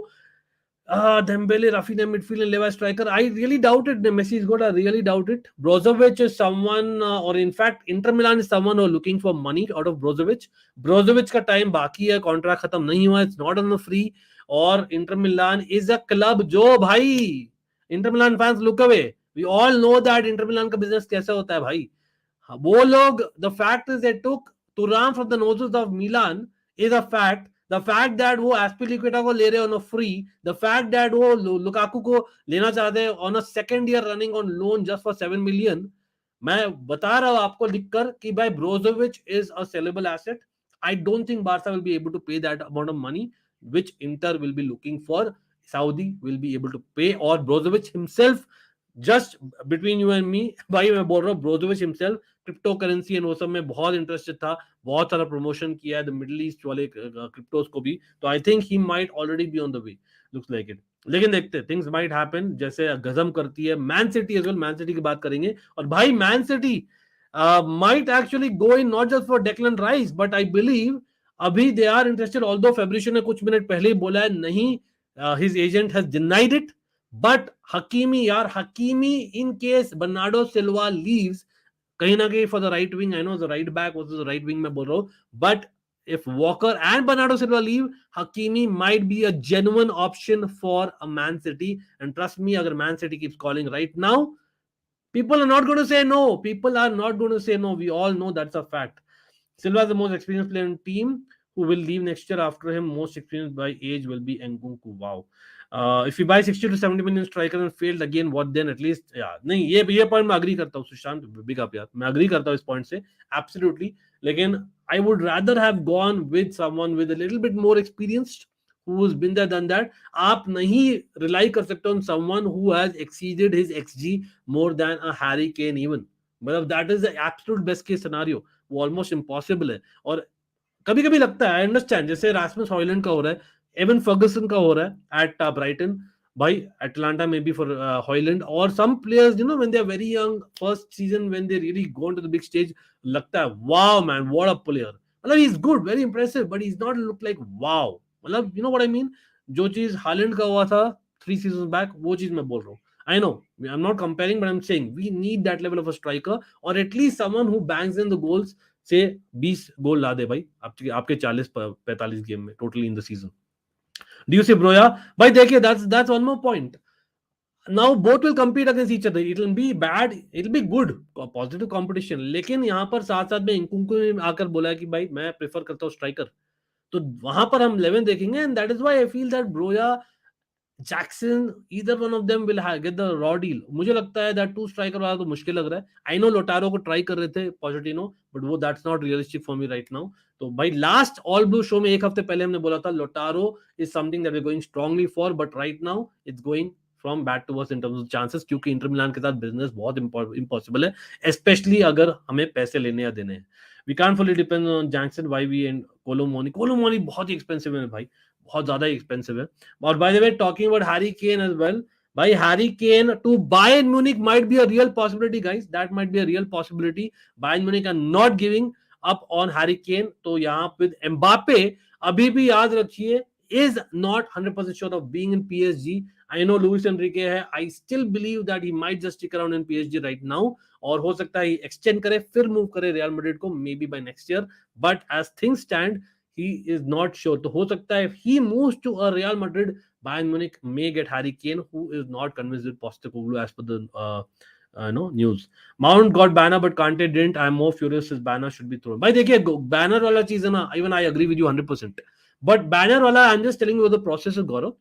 Dembele, Rafinha midfield and Levi striker. I really doubt it. Messi is good. I really doubt it. Brozovic is someone, or in fact, Inter Milan is someone who are looking for money out of Brozovic. Brozovic का time बाकी है, contract खत्म नहीं हुआ. It's not on the free. और Inter Milan is a club जो भाई, Inter Milan fans look away. We all know that Inter Milan का business कैसे होता है भाई. वो लोग, the fact is they took Thuram from the noses of Milan is a fact. The fact that वो Azpilicueta को ले रहे on a free, the fact that वो लुकाकू को लेना चाहते हैं on a second year running on loan just for 7 million, मैं बता रहा हूँ आपको लिखकर कि भाई Brozovic is a sellable asset. I don't think Barca will be able to pay that amount of money which Inter will be looking for. Saudi will be able to pay, or Brozovic himself, just between you and me भाई मैं बोल रहा हूँ, Brozovic himself crypto currency and वो सब में बहुत interested था, बहुत सारा प्रमोशन किया है द मिडिल ईस्ट वाले क्रिप्टोस को भी. तो आई think he might already be on the way, looks like it. लेकिन देखते हैं, थिंग्स माइट हैपन, जैसे गजम करती है Man City as well. Man City की बात करेंगे, और भाई Man City might actually go in not just for Declan Rice, but I believe अभी they are interested. Although Fabrizio ने कुछ मिनट पहले ही बोला है नहीं, his agent has denied it. But Hakimi यार, Hakimi in case Bernardo Silva leaves, कहीं ना कहीं for the right wing, I know the right back versus the right wing में बोल रहा हूं, but if Walker and Bernardo Silva leave, Hakimi might be a genuine option for a Man City. And trust me, agar Man City keeps calling right now, people are not going to say no. People are not going to say no. We all know that's a fact. Silva is the most experienced player in the team who will leave next year after him. Most experienced by age will be Nkunku. Wow. If you buy 60 to 70 million striker and failed again, what then? At least, yeah. नहीं, ये point मैं agree करता हूँ Sushant, big up यार, मैं agree करता हूँ इस point से, absolutely. लेकिन I would rather have gone with someone with a little bit more experienced, who's been there done that. आप नहीं rely कर सकते on someone who has exceeded his XG more than a Harry Kane even. मतलब that is the absolute best case scenario. वो almost impossible है. और कभी कभी लगता है, आई अंडरस्टैंड, जैसे रास्मस हॉयलैंड का हो रहा है, एवन फर्गसन का हो रहा है एट ब्राइटन, भाई अटलांटा में बी फॉर हॉयलैंड, और some players you know when they are very young, first season when they really go to the big stage, लगता है wow man what a player, मतलब he is good, very impressive, but he is not look like wow, मतलब you know what I mean, जो चीज Holland का हुआ था 3 season back, वो चीज मैं बोल रहा हूँ. I know I'm not comparing, but I'm saying we need that level of a striker, or at least someone who bangs in the goals से 20 गोल ला दे भाई आपके आपके 40-45 गेम में totally in the season. Do you see Broja? भाई देखिए, that's one more point. Now both will compete against each other, it will be bad, it will be good positive competition, लेकिन यहाँ पर साथ साथ में इंकुंकू ने आकर बोला है कि भाई मैं प्रेफर करता हूँ स्ट्राइकर, तो वहां पर हम 11 देखेंगे, and that is why I feel that Broja, Jackson, either one of them will get the raw deal. मुझे लगता है that two striker वाला तो मुश्किल लग रहा है. I know लोटारो को ट्राई कर रहे थे पोचेटिनो, बट वो that's not realistic for me right now. तो भाई लास्ट ऑल ब्लू शो में एक हफ्ते पहले हमने बोला था लोटारो is something that we're going strongly for, but right now it's going from bad to worse in terms of chances, क्योंकि इंटर मिलान के साथ बिजनेस बहुत इम्पॉसिबल है, स्पेशली अगर हमें पैसे लेने या देने हैं. We can't fully depend on Jackson, वाईवी एंड कोलोमोनी बहुत ही एक्सपेंसिव है भाई, बहुत ज्यादा एक्सपेंसिव है. और by the way, talking about Harry Kane as well, by Harry Kane to Bayern Munich might be a real possibility, guys. That might be a real possibility. Bayern Munich are not giving up on Harry Kane. तो यहाँ with Mbappe, अभी भी याद रखिए, is not 100% sure of being in PSG. I know Luis Enrique है. I still believe that he might just stick around in PSG right now. और हो सकता है extend करे, फिर move करे Real Madrid को, maybe by next year. But as things stand, he is not sure. तो हो सकता है if he moves to a Real Madrid, Bayern Munich may get Harry Kane, who is not convinced with Postecoglou as per the no news. Mount got banner but Kante didn't. I am more furious his banner should be thrown. भाई देखिए banner वाला चीज है ना, even I agree with you 100%. But banner वाला, I'm just telling you what the process is, Gaurav.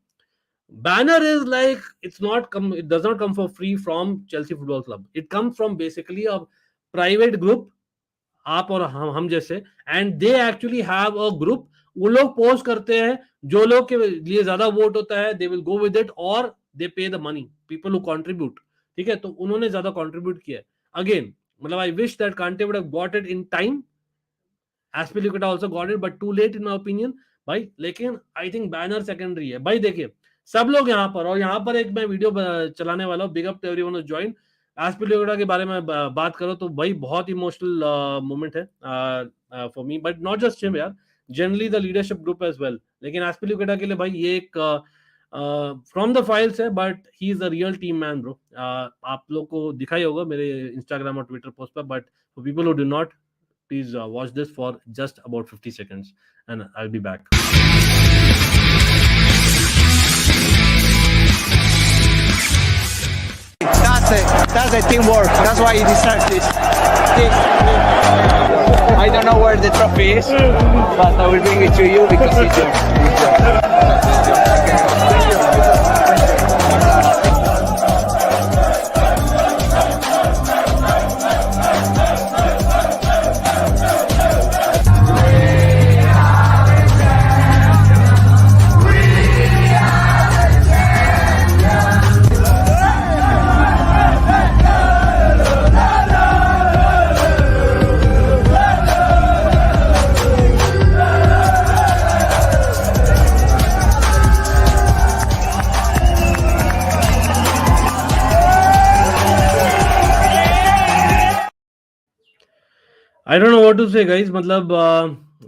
Banner is like, it does not come for free from Chelsea Football Club. It comes from basically a private group, आप और हम जैसे, and they actually have a group. वो लोग post करते हैं, जो लोग के लिए ज्यादा वोट होता है they will go with it, और दे पे the money, people who contribute. ठीक है, तो उन्होंने ज्यादा कंट्रीब्यूट किया है. अगेन मतलब आई विश दैट कांटे would have got it in time. Azpilicueta also got it, but too late in my opinion भाई. लेकिन आई थिंक बैनर सेकेंडरी है भाई. देखिए सब लोग यहाँ पर, और यहाँ पर एक मैं वीडियो चलाने वाला हूँ, big up to everyone who join. Azpilicueta के बारे में बात करो तो भाई बहुत इमोशनल मोमेंट है for me, but not just him यार, generally the leadership group as well. लेकिन एस्पिलिक्वेटा के लिए भाई ये एक फ्रॉम द फाइल्स है, but he is a real team man bro. आप लोग को दिखाई होगा मेरे इंस्टाग्राम और ट्विटर पोस्ट पर, but for people who do not, please watch this for just about 50 seconds and I'll be back. That's a teamwork. That's why he deserves this. I don't know where the trophy is, but I will bring it to you because it's yours. I don't know what to say, guys. मतलब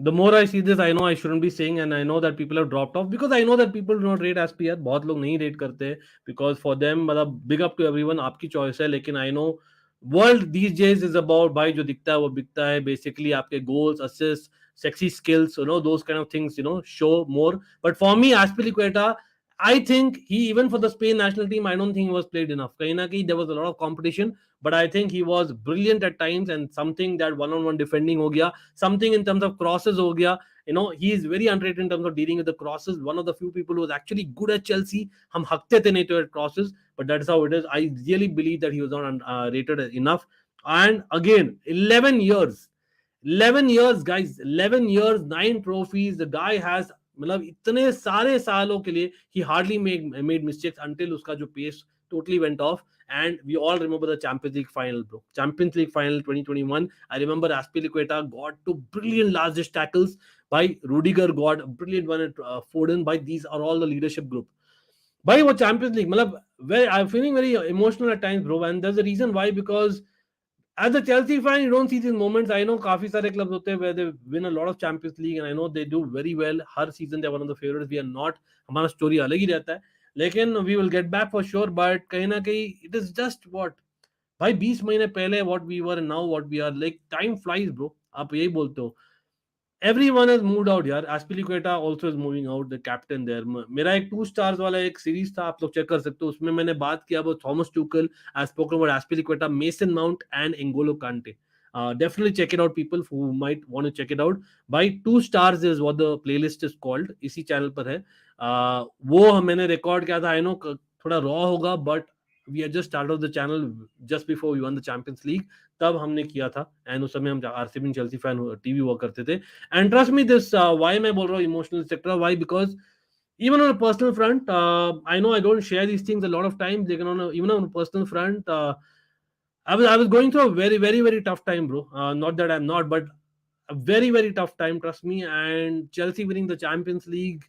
the more I see this, I know I shouldn't be saying, and I know that people have dropped off because I know that people do not rate Azpi यार. बहुत लोग नहीं rate करते because for them मतलब big up to everyone, आपकी choice है. लेकिन I know world these days is about भाई जो दिखता है वो बिकता है. Basically आपके goals, assists, sexy skills, you know, those kind of things, you know, show more. But for me, Azpilicueta, I think he, even for the Spain national team, I don't think he was played enough. कहीं ना कहीं there was a lot of competition, but I think he was brilliant at times, and something that one-on-one defending हो गया, something in terms of crosses हो गया. You know, he is very underrated in terms of dealing with the crosses. One of the few people who was actually good at Chelsea. हम हकते थे नहीं तो at crosses, but that's how it is. I really believe that he was not rated enough. And again, 11 years. 11 years, guys. 11 years, 9 trophies. The guy has, मतलब इतने सारे सालों के लिए he hardly made mistakes until उसका जो pace totally went off. And we all remember the Champions League final, bro. Champions League final 2021. I remember Azpilicueta got 2 brilliant last ditch tackles. भाई Rudiger got a brilliant one at Foden. भाई these are all the leadership group. भाई वो Champions League मतलब very I'm feeling very emotional at times, bro, and there's a reason why, because as a Chelsea fan, you don't see these moments. I know काफी सारे clubs होते हैं where they win a lot of Champions League, and I know they do very well. Her season they are one of the favorites. We are not. हमारा story अलग ही रहता है. लेकिन we will get back for sure. But कहीं ना कहीं it is just what भाई 20 महीने पहले what we were and now what we are. Like time flies, bro. आप यही बोलते हो. Everyone has moved out यार. Azpilicueta also is moving out, the captain there. मेरा एक 2 stars वाला एक सीरीज था, आप लोग चेक कर सकते हो. उसमें मैंने बात किया about Thomas Tuchel, I spoken about Azpilicueta, Mason Mount and N'Golo Kante. Definitely check it out, people who might want to check it out. By 2 stars is what the playlist is called. इसी channel पर है. वो मैंने record किया था. I know थोड़ा raw होगा, but we had just started the channel just before we won the Champions League. तब हमने किया था, एंड उस समय हम आरसीबी चेल्सी फैन टीवी हुआ करते थे. And trust me this, why मैं बोल रहा हूँ emotional sector, why, because even on a personal front, I know I don't share these things a lot of times. They can even on a personal front, I was going through a very very very tough time, bro. Not that I'm not, but a very very tough time. Trust me. And Chelsea winning the Champions League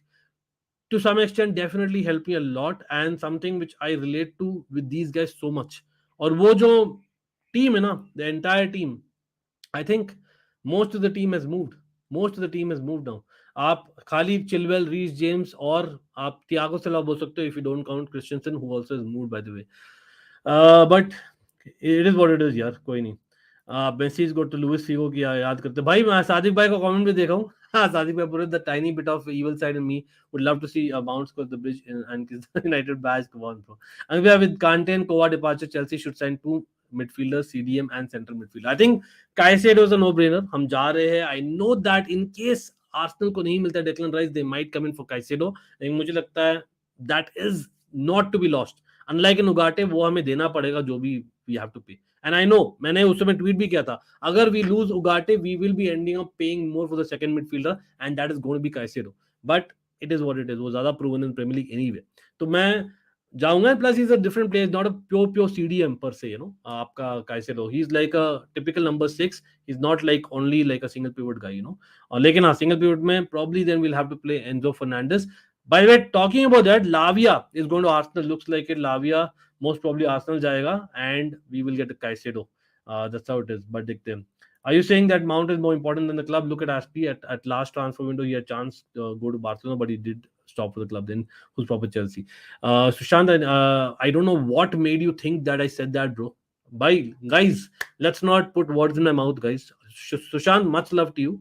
to some extent definitely helped me a lot, and something which I relate to with these guys so much. और वो जो team है ना, the entire team, I think most of the team has moved. Most of the team has moved now. आप खाली Chilwell, Reece James और आप Thiago Silva बोल सकते हो if you don't count Christensen who also has moved by the way. But it is what it is यार, कोई नहीं. Messi's got to Luis Figo की याद करते भाई. मैं सादिक भाई का कमेंट भी देखा हूँ. हाँ, सादिक भाई पूरे the tiny bit of evil side in me would love to see a bounce cross the bridge and kiss the United badge. Come on, bro. And we have with Kante and Kova departure, Chelsea should sign 2 midfielders, CDM and central midfielder. I think Caicedo is a no-brainer. हम जा रहे हैं. I know that in case Arsenal को नहीं मिलता Declan Rice, they might come in for Caicedo. लेकिन मुझे लगता है that is not to be lost. Unlike in Ugarte, वो हमें देना पड़ेगा जो भी we have to pay. And I know, मैंने उस समय ट्वीट भी किया था, अगर we lose Ugarte, we will be ending up paying more for the second midfielder, and that is going to be Caicedo. But it is what it is. वो ज्यादा proven in Premier League anyway. तो मैं जाऊंगा. Plus he's a different player, not a pure CDM per se, you know. आपका Caicedo, he's like a typical number 6. He's not like only like a single pivot guy, you know. लेकिन हाँ, single pivot में probably then we'll have to play Enzo Fernandez. By the way, talking about that, Lavia is going to Arsenal. Looks like it. Lavia most probably Arsenal जाएगा, and we will get a Caicedo. That's how it is. But देखते हैं. Are you saying that Mount is more important than the club? Look at Azpi at last transfer window. He had a chance to go to Barcelona, but he did stop for the club. Then who's proper Chelsea? Sushant, I don't know what made you think that I said that, bro. Bye, guys. Let's not put words in my mouth, guys. Sushant, much love to you.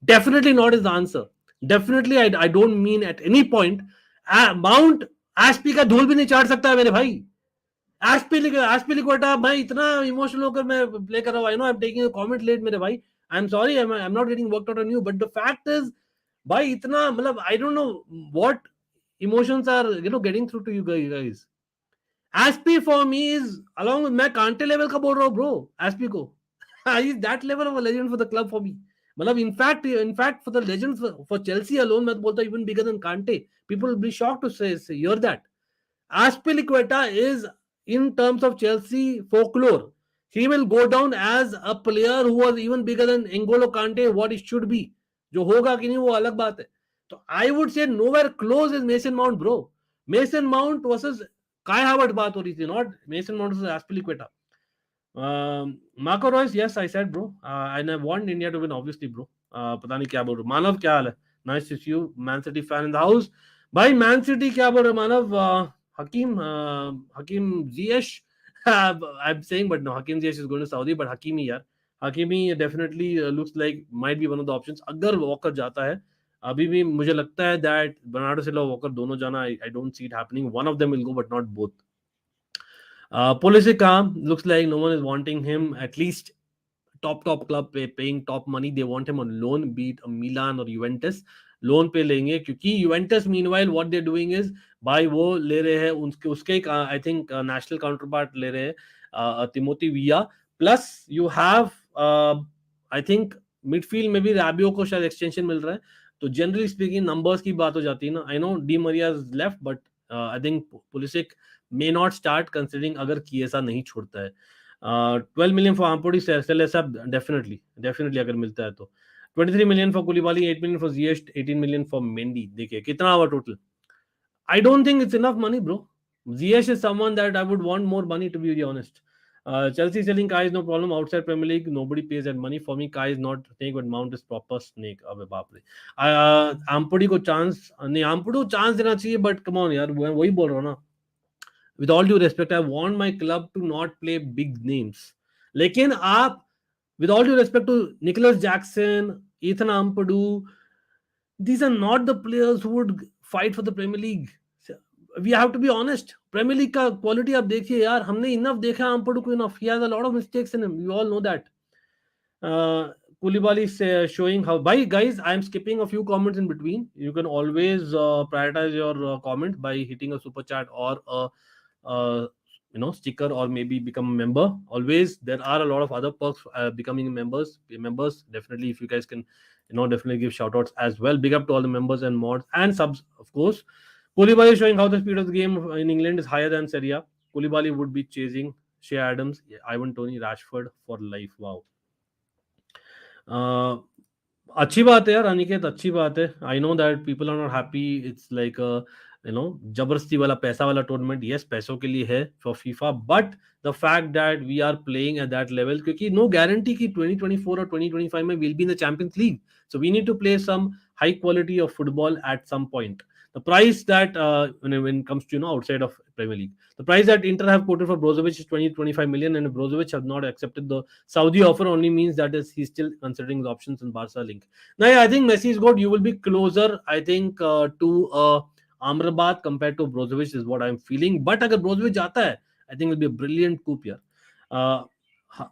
Definitely not is the answer. Definitely, I don't mean at any point. Mount Azpi का धूल भी नहीं चाट सकता है मेरे भाई. Azpilicueta, भाई इतना इमोशनल होकर मैं प्ले कर रहा हूँ. I know I'm taking a comment late मेरे भाई. I'm sorry, I'm not getting worked out on you, but the fact is, भाई इतना मतलब I don't know what emotions are getting through to you guys. Azpi for me is along with मैं कांटे level का बोल रहा हूँ bro. Azpi को he's that level of a legend for the club for me. मतलब in fact for the legends for Chelsea alone मैं तो बोलता हूँ even bigger than Kante. People will be shocked to hear that. Azpilicueta is, in terms of Chelsea folklore, he will go down as a player who was even bigger than N'Golo Kante, what it should be. जो होगा कि नहीं वो अलग बात है. तो I would say nowhere close is Mason Mount, bro. Mason Mount versus Kai Havertz बात हो रही थी, not Mason Mount versus Azpilicueta. Marco Reus, yes, I said, bro. And I want India to win, obviously, bro. पता नहीं क्या बोल रहे. मानव क्या हाल है? Nice to see you, Man City fan in the house. भाई Man City क्या बोल रहे मानव? Hakim Ziyech. I'm saying, but no, Hakim Ziyech is going to Saudi, but Hakimi यार. Hakimi definitely looks like might be one of the options. अगर Walker जाता है, अभी भी मुझे लगता है that Bernardo Silva Walker दोनों जाना, I don't see it happening. One of them will go, but not both. Pulisic looks like no one is wanting him. At least top club paying top money. They want him on loan, be it a Milan or Juventus. Loan पे लेंगे क्योंकि Juventus meanwhile what they doing is भाई वो ले रहे हैं उसके I think national counter part ले रहे हैं तिमोथी विया. Plus you have I think midfield में भी रैबियो को शायद एक्सटेंशन मिल रहा है. तो जनरली स्पीकिंग नंबर्स की बात हो जाती है ना. I know Di Maria is left, but I think Pulisic may not start considering अगर किएसा नहीं छोड़ता है. 12 million फॉर आम्पोडी सेल सब डेफिनेटली अगर मिलता है तो. 23 million for Koulibaly, 8 million for Ziyech, 18 million for Mendy. देखिए कितना हुआ total. I don't think it's enough money, bro. Ziyech is someone that I would want more money, to be very honest. Chelsea selling Kai is no problem. Outside Premier League, nobody pays that money. For me, Kai is not snake, but Mount is proper snake. अबे बाप रे. आमपुड़ी को chance नहीं, आमपुड़ी को chance देना चाहिए, but come on यार, मैं वही बोल रहा हूँ ना. With all due respect, I want my club to not play big names. लेकिन आप, with all due respect to Nicolas Jackson, Ethan Ampadu, these are not the players who would fight for the Premier League. We have to be honest. Premier League का quality आप देखिए यार, हमने enough देखा Ampadu को enough. He has a lot of mistakes in him. We all know that. Koulibaly is showing how. Bye guys, I am skipping a few comments in between. You can always prioritize your comment by hitting a super chat or a sticker, or maybe become a member. Always there are a lot of other perks becoming members. Definitely, if you guys can definitely give shout outs as well. Big up to all the members and mods and subs, of course. Koulibaly is showing how the speed of the game in England is higher than Serie. Koulibaly would be chasing Shea Adams, Ivan Toney, Rashford for life. Wow. अच्छी बात है यार अनिकेत, अच्छी बात है. I know that people are not happy. It's like जबरदस्ती वाला पैसा वाला टूर्नामेंट. यस, पैसों के लिए है for FIFA, but the fact that we are playing at that level, क्योंकि नो गारंटी कि 2024 और 2025 में will be in the Champions League. So we need to play some high quality of football at some point. The price that when it comes to outside of Premier League, the price that Inter have quoted for Brozovic is 20-25 million, and if Brozovic have not accepted the Saudi offer, only means that is he's still considering the options in Barca link. Now I think Messi is good. You will be closer, I think, to Amrabat compared to Brozovic is what I'm feeling. But अगर Brozovic आता है, I think it'll be a brilliant coup here.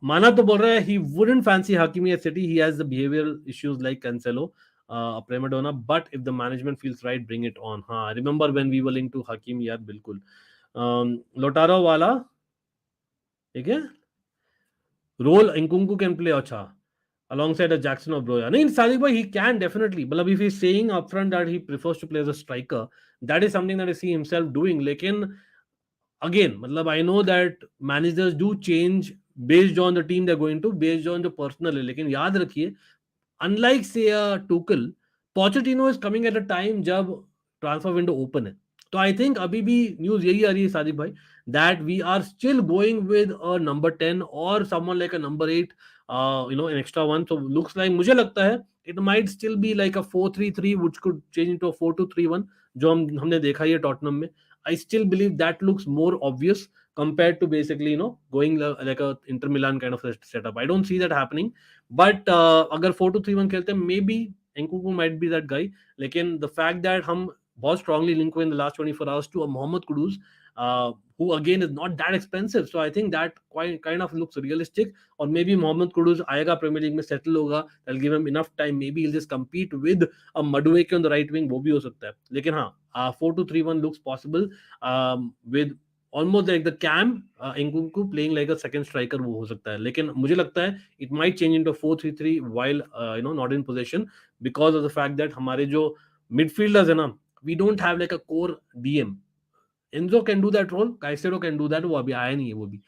माना तो बोल रहा है he wouldn't fancy Hakimi at City. He has the behavioral issues like Cancelo. A prima donna, but if the management feels right, bring it on. I remember when we were linked to Hakim, yaar, bilkul. Lotaro wala, ठीक है? Role Nkunku can play अच्छा alongside a Jackson or Broya. नहीं, Sadiq bhai, he can definitely. But if he's saying upfront that he prefers to play as a striker, that is something that I see himself doing. लेकिन again, मतलब I know that managers do change based on the team they're going to, based on the personal. लेकिन याद रखिए, unlike say Tuchel, Pochettino is coming at a time जब transfer window open है. तो I think अभी भी news यही आ रही है सादिक भाई, that we are still going with a number 10 or someone like a number 8, an extra one. So looks like, मुझे लगता है it might still be like a 4-3-3 which could change into a 4-2-3-1 जो हमने देखा है Tottenham में. I still believe that looks more obvious compared to basically going like a Inter Milan kind of setup. I don't see that happening. But अगर 4-2-3-1 खेलते हैं, maybe Nkunku might be that guy. लेकिन the fact that हम बहुत strongly link in the last 24 hours to a Mohamed Kudus, who again is not that expensive, so I think that kind of looks realistic. Or maybe Mohamed Kudus आएगा Premier League में settle होगा, that'll give him enough time, maybe he'll just compete with a Madueke on the right wing, वो भी हो सकता है. लेकिन हाँ, 4-2-3-1 looks possible with almost like the cam Nkunku playing like a second striker, वो हो सकता है. लेकिन मुझे लगता है it might change into 4-3-3 while not in possession, because of the fact that हमारे जो midfielders है ना, we don't have like a core DM. Enzo can do that role, Caicedo can do that, वो अभी आया नहीं है वो भी.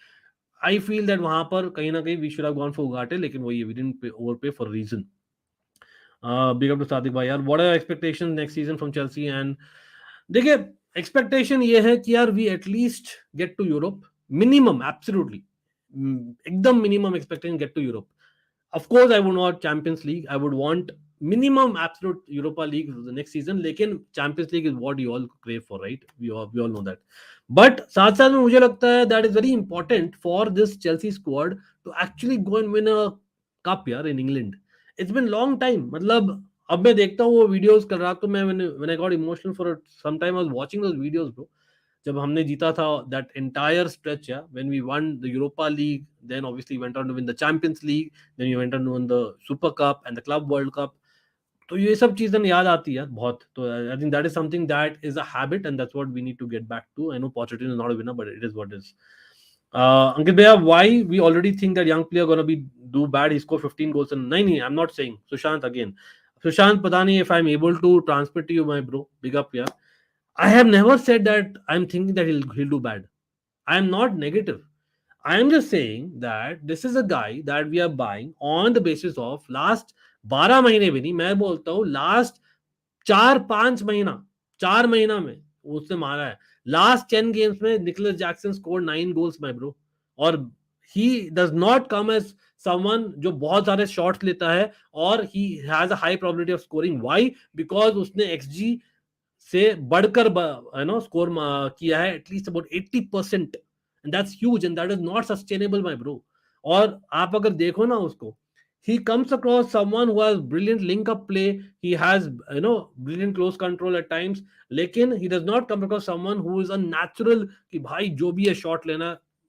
I feel that वहां पर कहीं ना कहीं we should have gone for Ugarte, लेकिन वही we didn't overpay for a reason. Big up to Sadiq bhai यार. What are your expectations next season from Chelsea? And देखिए, एक्सपेक्टेशन ये है कि यार we at least get to Europe, minimum, absolutely एकदम minimum expectation get to Europe. Of course I would not Champions League, I would want minimum absolute Europa League the next season. लेकिन Champions League is what you all crave for, right? We all know that. But साथ साथ में मुझे लगता है that is very important for this Chelsea squad to actually go and win a cup यार in England. It's been long time. मतलब अब मैं देखता हूँ वो वीडियोस कल रात को, मैं when I got emotional for some time I was watching those videos, bro. जब हमने जीता था that entire stretch, yeah, when we won the Europa League, then obviously went on to win the Champions League, then we went on to win the Super Cup and the Club World Cup. तो ये सब चीजें याद आती है बहुत. तो I think that is something that is a habit and that's what we need to get back to. I know Pochettino is not a winner, but it is what it is. Ankit bhaiya, why we already think that young player gonna be do bad? He scored 15 goals and nahi, I'm not saying. Sushant again. Sushant, pata nahi if I'm able to transmit to you, my bro. Big up, yeah. I have never said that I'm thinking that he'll do bad. I am not negative. I am just saying that this is a guy that we are buying on the basis of last 12 महीने भी नहीं, मैं बोलता हूँ last 4 महीना में उसने मारा है। लास्ट 10 गेम्स में Nicolas Jackson score 9 goals my bro, और he does not come as someone जो बहुत सारे शॉट्स लेता है और he has a high probability of scoring. Why? Because उसने एक्सजी से बढ़कर स्कोर किया है at least about 80%, and that's huge and that is not sustainable my bro. और आप अगर देखो ना उसको, he comes across someone who has brilliant link up play, he has brilliant close control at times, लेकिन he does not come across someone who is a natural कि भाई जो भी है शॉट लेना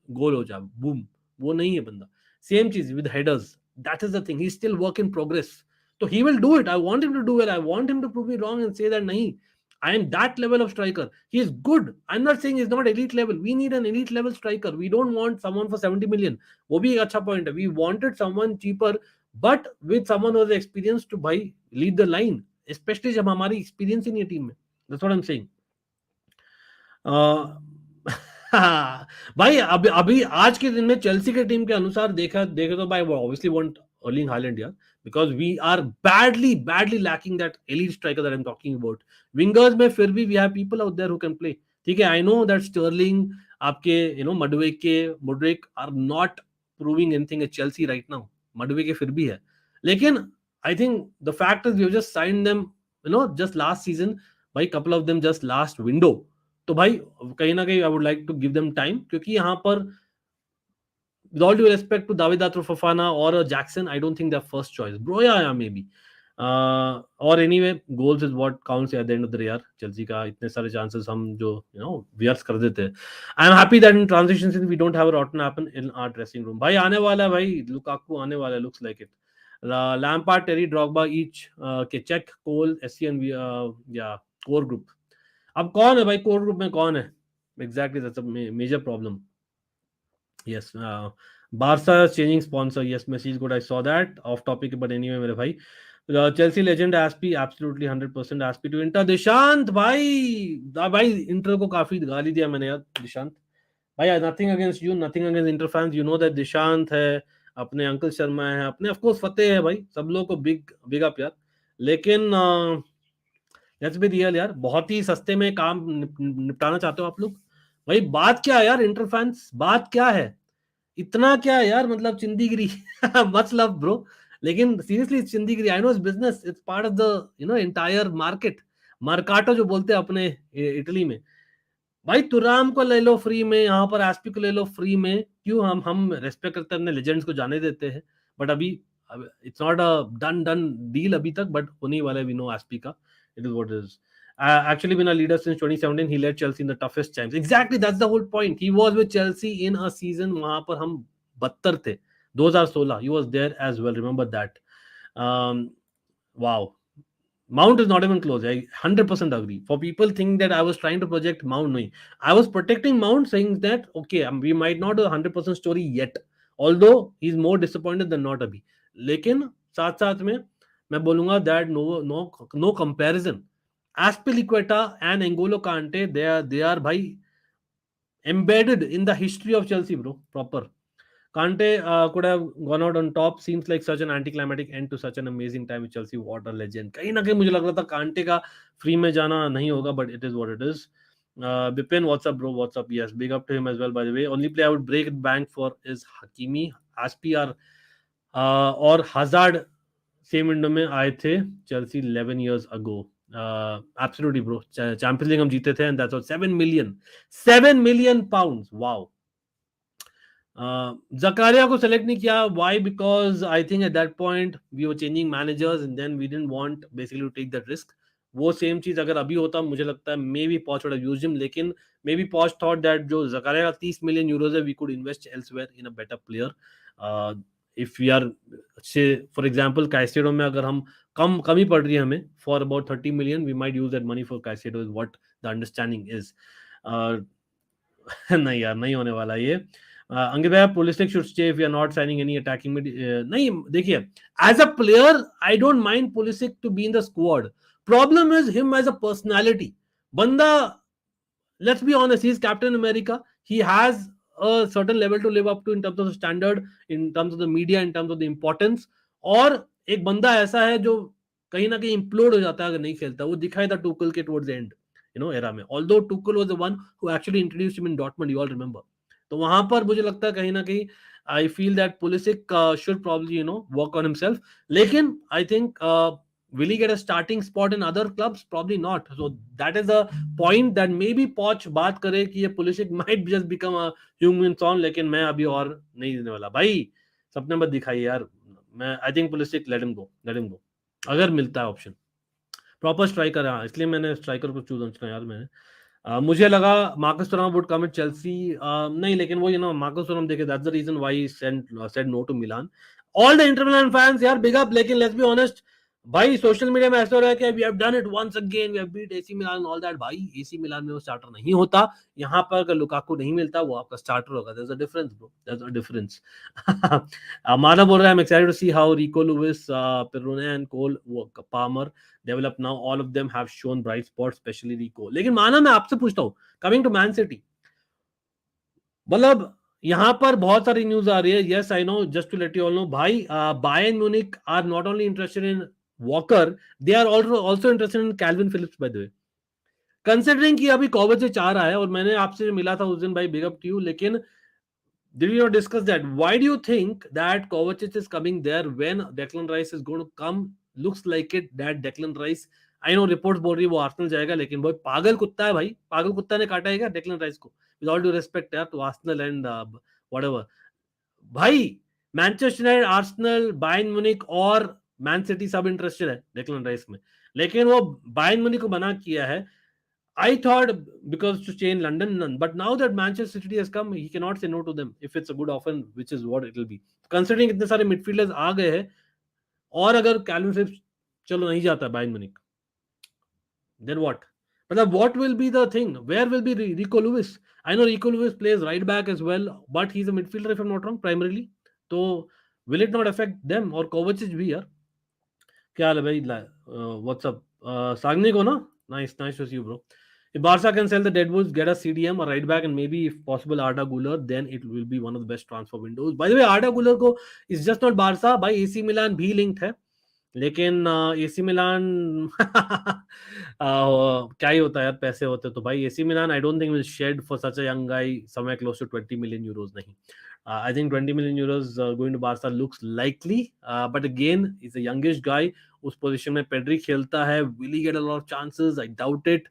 गोल हो जाए बूम, वो नहीं है बंदा। सेम चीज with headers, that is the thing, he still work in progress. तो he will do it, I want him to do it, I want him to prove me wrong and say that nahi, I am that level of striker. He is good. I'm not saying he's not elite level. We need an elite level striker. We don't want someone for 70 million. वो भी एक अच्छा point है। We wanted someone cheaper, but with someone who has experience to भाई lead the line, especially जब हमारी experience ही नहीं है टीम में। That's what I'm saying. भाई अभी अभी आज के दिन में चेल्सी के टीम के अनुसार देखे तो भाई वो obviously want Erling Haaland यार, because we are badly lacking that elite striker that I'm talking about. Wingers में फिर भी we have people out there who can play. ठीक है, I know that Sterling, आपके Mudryk are not proving anything at Chelsea right now. Madueke फिर भी है, लेकिन I think the fact is we have just signed them just last season, भाई couple of them just last window. तो भाई कहीं ना कहीं I would like to give them time, क्योंकि यहाँ पर with all due respect to David Fofana or Jackson, I don't think they're first choice. Bro, yeah, maybe. Or anyway, goals is what counts at the end of the day यार। Chelsea का इतने सारे chances हम जो व्यर्थ कर देते हैं। I am happy that in transition since we don't have a rotten happen in our dressing room. भाई आने वाला है भाई, Lukaku आने वाला है, looks like it. Lampard, Terry, Drogba each के check, Cole, SC and yeah, core group. अब कौन है भाई कोर ग्रुप में, कौन है exactly? That's a major problem. Yes, Barca changing sponsor, yes message good, I saw that. Off topic but anyway मेरे भाई, Chelsea legend Espi absolutely 100% Espi to Inter. Dishant भाई इंटर को काफी गाली दिया मैंने यार दिशांत भाई। Nothing against you, nothing against inter fans, you know that Dishant है, अपने अंकल शर्मा है, अपने ऑफ कोर्स फतेह है भाई, सब लोग को बिग अप यार। लेकिन लेट्स बी रियल यार, बहुत ही सस्ते में काम निपटाना चाहते हो आप लोग भाई। बात क्या है यार इंटर फैंस, बात क्या है, इतना क्या है यार, मतलब चिंदीगिरी मच लव ब्रो, लेकिन सीरियसली चिंदीगिरी। I know it's business, it's part of the entire market, मार्काटो जो बोलते हैं अपने इटली में। भाई तुराम को ले लो फ्री में, यहाँ पर एस्पी को ले लो फ्री में, क्यों? हम रेस्पेक्ट करते हैं अपने लेजेंड्स को जाने देते हैं, बट अभी it's not a done deal अभी तक, बट होने वाला है, वी नो एस्पी का। It is what it is. Actually been a leader since 2017. He led Chelsea in the toughest times. Exactly, that's the whole point. He was with Chelsea in a season वहां पर हम बदतर थे, 2016. He was there as well. Remember that. Wow. Mount is not even close. I 100% agree. For people think that I was trying to project Mount, no. I was protecting Mount, saying that okay, we might not do 100% story yet. Although he's more disappointed than not अभी. लेकिन साथ साथ में मैं बोलूंगा that no comparison. Azpilicueta and N'Golo Kante, they are भाई embedded in the history of Chelsea, bro. Proper. Kante could have gone out on top. Seems like such an anticlimactic end to such an amazing time with Chelsea. What a legend. कहीं ना कहीं मुझे लग रहा था कांटे का free में जाना नहीं होगा, but it is what it is. Bipin, what's up, bro? What's up? Yes, big up to him as well, by the way. Only play I would break bank for is Hakimi. Azpi और Hazard same window में आए थे Chelsea 11 years ago. Absolutely bro, champions league हम जीते थे and that's all. 7 million pounds. Wow. Zakaria को select नहीं किया, why? Because I think at that point we were changing managers and then we didn't want basically to take that risk. वो same चीज अगर अभी होता मुझे लगता है मे बी पॉच would have used him, लेकिन मे बी पॉच थॉट दैट जो जकारिया का 30 million euros है, we could invest elsewhere in a better player. If we are say for example Caicedo में अगर हम कमी पड़ रही है हमें for about 30 million, we might use that money for Caicedo is what the understanding is. नहीं यार, नहीं होने वाला ये। अंकित भैया, Pulisic should stay if we are not signing any attacking mid. नहीं देखिए, as a player I don't mind Pulisic to be in the squad. Problem is him as a personality. बंदा, let's be honest, he is Captain America. He has a certain level to live up to in terms of the standard, in terms of the media, in terms of the importance. और एक बंदा ऐसा है जो कहीं ना कहीं implode हो जाता है अगर नहीं खेलता, वो दिखाई था टुकल के टुवर्ड्स द एंड एरा में, although Tuchel was the one who actually introduced him in Dortmund, you all remember. तो वहां पर मुझे लगता है कहीं ना कहीं I feel that Pulisic should probably work on himself, लेकिन I think will he get a starting spot in other clubs? Probably not. So that is a point that maybe Poch बात करे कि ये Pulisic might just become a human song, लेकिन मैं अभी और नहीं देने वाला भाई, सपने मत दिखाइए यार। मैं I think Pulisic let him go अगर मिलता है ऑप्शन, प्रॉपर स्ट्राइकर है, इसलिए मैंने स्ट्राइकर को चूज किया यार मैंने। मुझे लगा Marcus Thuram would come at Chelsea, नहीं, लेकिन वो मार्कस टुराम देखे, that's the reason why he said no to Milan. All the Inter Milan fans यार, बिग अप, लेकिन लेट्स बी ऑनेस्ट भाई, सोशल मीडिया में ऐसा हो रहा है कि we have done it once again, we have beat AC Milan all that. भाई एसी मिलान में वो स्टार्टर नहीं होता, यहाँ पर अगर लुकाकू नहीं मिलता वो आपका स्टार्टर होगा, there is a difference bro, there is a difference. माना बोल रहा है I am excited to see how Rico Lewis, Perrone and Cole Palmer develop now, all of them have shown bright spot, specially Rico. लेकिन माना मैं आपसे पूछता हूँ, कमिंग टू मैन सिटी, मतलब यहाँ पर बहुत सारी न्यूज आ रही है, yes I know, just to let you all know भाई, Bayern Munich are not only interested in Walker, they are also interested in Kalvin Phillips by the way, considering कि अभी कोवाचिच आ रहा है, और मैंने आपसे मिला था उस दिन भाई, बिग अप टू यू, लेकिन did we not discuss that? Why do you think that Kovacic is coming there when Declan Rice is going to come? Looks like it that Declan Rice, I know reports बोल रही है वो Arsenal जाएगा, लेकिन वो पागल कुत्ता है भाई, पागल कुत्ता ने काटा है क्या डेक्लन राइस को? With all due respect यार to Arsenal and whatever, भाई Manchester United, Arsenal, Bayern Munich और मैन सिटी सब इंटरेस्टेड है डेक्लन राइस में, लेकिन वो बायर्न म्यूनिख को मना किया है। I thought because to stay in London, none. But now that Manchester City has come, he cannot say no to them if it's a good offer, which is what it will be. Considering इतने सारे midfielders आ गए हैं, और अगर kelvin Philips चलो नहीं जाता Bayern Munich, then what? मतलब what will be the thing? Where will be Rico Lewis? I know Rico Lewis plays right back as well, but he's a midfielder if I'm not wrong, primarily. तो will it not affect them? और Kovacic भी यार, क्या हाल है भाई? WhatsApp सागनी को ना, nice to see you bro. If Barca can sell the Deadwoods, get a CDM, a right back, and maybe if possible Arda Güler, then it will be one of the best transfer windows. By the way, Arda Güler को is just not Barca, भाई AC Milan भी linked है, लेकिन AC Milan क्या ही होता है यार, पैसे होते तो भाई AC Milan I don't think will shed for such a young guy somewhere close to 20 million euros नहीं. I think 20 million euros going to Barca looks likely, but again he's a youngish guy, उस position में Pedri खेलता है, will he get a lot of chances? I doubt it.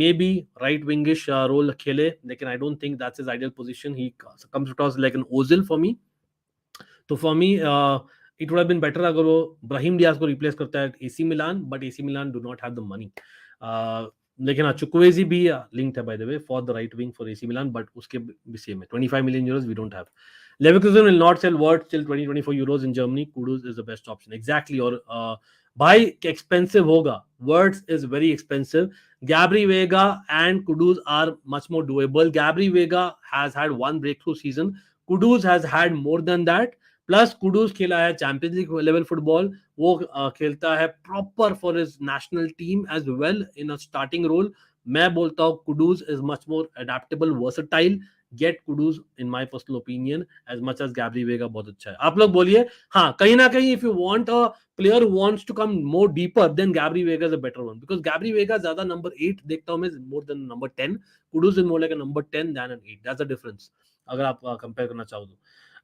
Maybe right wingish role खेले, लेकिन I don't think that's his ideal position. He comes across like an Ozil for me. तो for me it would have been better अगर वो Brahim Diaz को replace करता है AC Milan, but AC Milan do not have the money. लेकिन हाँ, चुक्वेजी भी linked है bye the way for the right wing for AC Milan, but उसके भी सेम है, 25 million euros we don't have. Leverkusen will not sell Wirtz till 2024 euros in Germany. Kudus is the best option. Exactly. और भाई expensive होगा, Wirtz is very expensive. Gabri, Veiga and Kudus are much more doable. Gabri, Veiga has had one breakthrough season. Kudus has had more than that. Plus Kudus खेला है Champions League level football, वो खेलता है proper for his national team as well in a starting role. मैं बोलता हूँ Kudus is much more adaptable, versatile, get Kudus in my personal opinion as much as Gabri Veiga बहुत अच्छा है। आप लोग बोलिए, हाँ कहीं ना कहीं if you want a player who wants to come more deeper then Gabri Veiga is a better one, because Gabri Veiga ज्यादा नंबर 8 देखता हूं मैं more than number 10, Kudus is more like a number 10 than an 8, that's the difference अगर आप compare करना चाहो तो।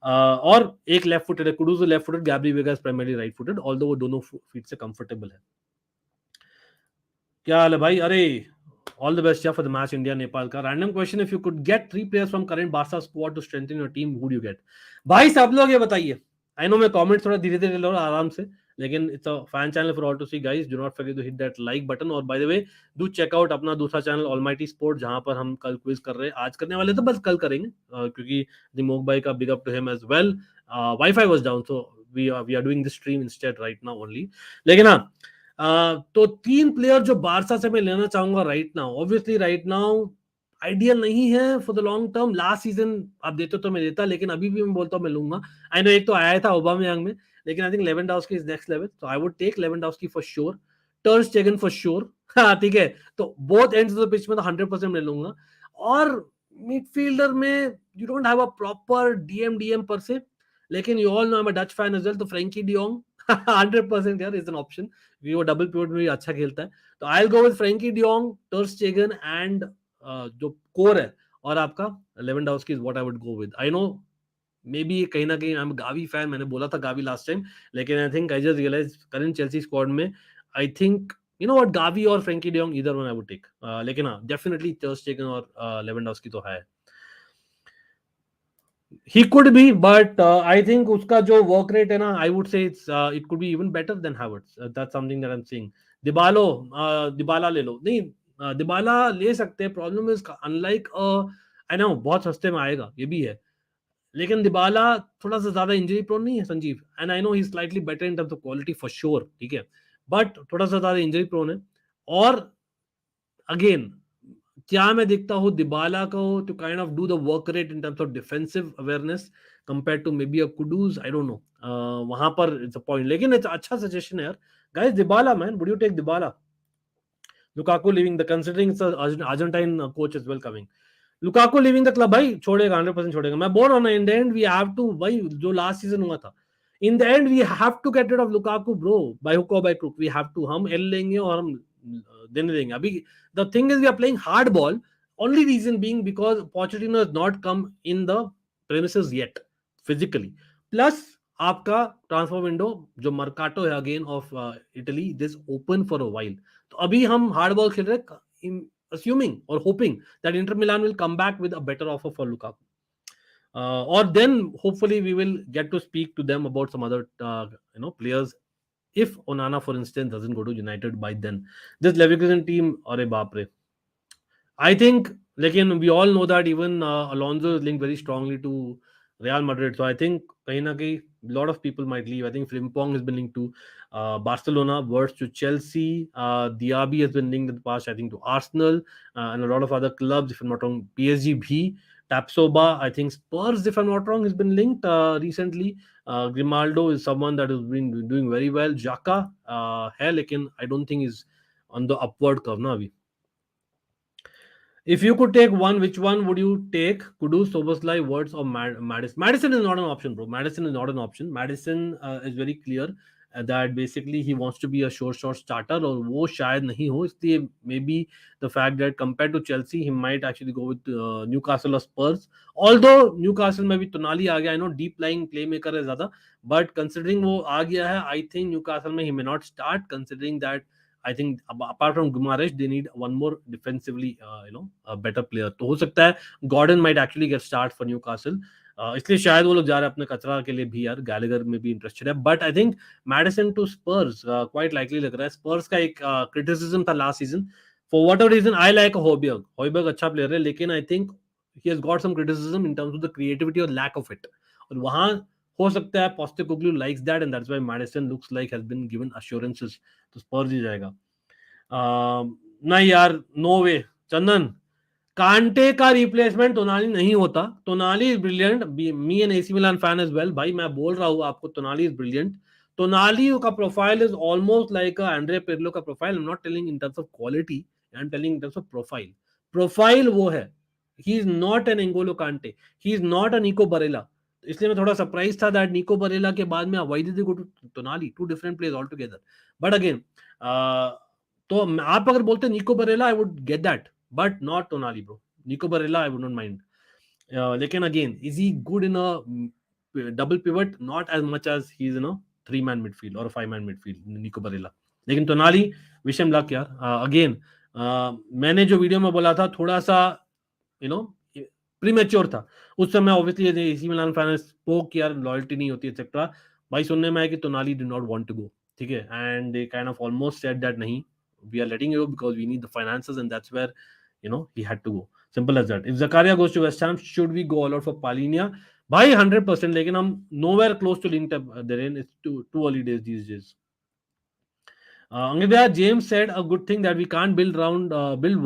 और एक लेफ्ट फुटेड है, Kudus left footed, Gabri Veiga is primarily right footed, although वो दोनों फीट से कंफर्टेबल है। क्या हाल है भाई? अरे all the best for the match India Nepal का। Random question, if you could get 3 players from current Barca squad to strengthen your team, who do you get? भाई सब लोग ये बताइए। आई नो मैं कमेंट्स थोड़ा धीरे धीरे लो आराम से, लेकिन it's a fan channel for all to see guys, do not forget to hit that like button. और by the way do check out अपना दूसरा चैनल ऑलमाइटी स्पोर्ट, जहां पर हम कल क्विज कर रहे हैं, आज करने वाले तो बस कल करेंगे क्योंकि दिमोग भाई का big up to him as well, wifi was down so we are doing this stream instead right now only. लेकिन हाँ तो 3 प्लेयर जो बारसा से मैं लेना चाहूंगा right now, obviously right now ideal नहीं है for the long term, last season आप देते तो मैं देता, लेकिन अभी भी मैं बोलता हूँ मैं लूंगा। आई नो एक तो आया था ओबामेयांग में, लेकिन I think Lewandowski is next level, so I would take Lewandowski for sure, ter Stegen for sure, हाँ ठीक है, तो both ends of the pitch में तो 100% ले लूंगा। और मिडफील्डर में you don't have a proper DM per se, लेकिन you all know I am a Dutch fan as well, तो फ्रैंकी डियोंग 100% यार इज एन ऑप्शन, वो डबल पिवट में भी अच्छा खेलता है। तो I will go with Frenkie de Jong, टर स्टेगन एंड जो कोर है और आपका Lewandowski is what I would go with. I know may be कहीं ना कहीं आई एम गावी फैन, मैंने बोला था गावी लास्ट टाइम, लेकिन I think I just realize current Chelsea squad में I think you know what Gavi और Frenkie de Jong either one I would take, लेकिन हाँ डेफिनेटली टर स्टेगन और लेवेंडोव्स्की तो है। He could be, but I think उसका जो work rate है ना, I would say it could be even better than Havertz. That's something that I'm saying. Dybala ले लो, नहीं Dybala ले सकते हैं। Problem is unlike I know बहुत सस्ते में आएगा, ये भी है, लेकिन Dybala थोड़ा सा ज्यादा इंजरी प्रोन नहीं है Sanjeev, and I know he is slightly better in terms of quality for sure, ठीक है, बट थोड़ा सा ज्यादा इंजरी प्रोन है। और अगेन क्या मैं देखता हूँ दिबाला को to kind of do the work rate in terms of defensive awareness compare to maybe a Kudus, I don't know, वहां पर इट्स अ पॉइंट, लेकिन इट्स अच्छा सजेशन है यार guys. Dybala man, would you take Dybala? Lukaku leaving the considering Argentine coach is well coming. Lukaku leaving the club भाई छोड़ेगा, 100% छोड़ेगा। मैं बोल रहा हूँ ना, in the end we have to, भाई जो लास्ट सीजन हुआ था, in the end we have to get rid of Lukaku bro, by hook और by crook we have to. हम एल लेंगे और हम देने देंगे। अभी the thing is we are playing hard ball, only reason being because Pochettino has not come in the premises yet physically, plus आपका transfer window जो मर्काटो है again of Italy this open for a while, तो अभी हम hard ball खेल रहे हैं assuming or hoping that Inter Milan will come back with a better offer for Lukaku, or then hopefully we will get to speak to them about some other players if Onana for instance doesn't go to United by then. This Leverkusen team, अरे बाप रे, I think, लेकिन we all know that even Alonso is linked very strongly to Real Madrid. So I think कहीं ना कहीं lot of people might leave. I think Frimpong has been linked to Barcelona, Wirtz to Chelsea. Diaby has been linked in the past, I think, to Arsenal and a lot of other clubs. If I'm not wrong, PSG भी. Tapsoba, I think Spurs, if I'm not wrong, has been linked recently. Grimaldo is someone that has been doing very well. Xhaka है, लेकिन I don't think is on the upward curve ना अभी. If you could take one, which one would you take? Kudus, Soboslai, Wirtz, or Madison? Madison is not an option, bro. Madison is not an option. Madison is very clear that basically he wants to be a short starter, और वो शायद नहीं हो, इसलिए maybe the fact that compared to Chelsea, he might actually go with Newcastle or Spurs. Although Newcastle में भी Tonali आ गया, I know deep lying playmaker है ज़्यादा, but considering वो आ गया है, I think Newcastle में he may not start, considering that I think apart from Guimaraes, they need one more defensively, a better player. तो हो सकता है Gordon might actually get start for Newcastle. इसलिए शायद वो लोग जा रहे हैं अपने कचरा के लिए भी यार, गैलेगर में भी इंटरेस्टेड है, but I think Madison to Spurs quite likely लग रहा है। स्पर्स का एक क्रिटिसिज्म था last season, for whatever reason I like Hojbjerg, Hojbjerg अच्छा प्लेयर है, लेकिन I think he has got some criticism in terms of the creativity और लैक ऑफ इट, और वहां हो सकता है Postecoglou likes that and that's why Madison looks like has been given assurances, तो स्पर्स ही जाएगा। नहीं यार, नो वे चंदन, कांटे का रिप्लेसमेंट टोनाली नहीं होता। Tonali is brilliant, me an AC Milan fan as well, भाई मैं बोल रहा हूँ आपको, टोनाली इज ब्रिलियंट। टोनाली का profile is almost like Andrea Pirlo का profile. I am not telling in terms of quality, I am telling in terms of profile. Profile वो है, he is not an Ngolo Kante, he is not अ निको बरेला। इसलिए मैं थोड़ा surprise था that निको बरेला के बाद में why did they go to Tonali, two different players all together. But again तो आप अगर बोलते Nico Barella I would get that, but not Tonali bro. Nico Barella, I would not mind. लेकिन again, is he good in a double pivot? Not as much as he's in a 3-man midfield or a 5-man midfield, Nico Barella. लेकिन टोनाली विशम luck यार। Again मैंने जो video में बोला था थोड़ा सा प्रीमेच्योर था उस समय, obviously AC Milan fan spoke यार, लॉयल्टी नहीं होती एक्सेट्रा। भाई सुनने में आया कि Tonali did not want to go, ठीक है, and they kind of almost said that नहीं, we are letting you because we need the finances and that's where he had to go. Simple as that. If Zakaria goes to West Ham, should we go all out for Palhinha? भाई 100%, लेकिन हम nowhere close to linked up therein. It's too early days these days. Angidya, James said a good thing that we can't build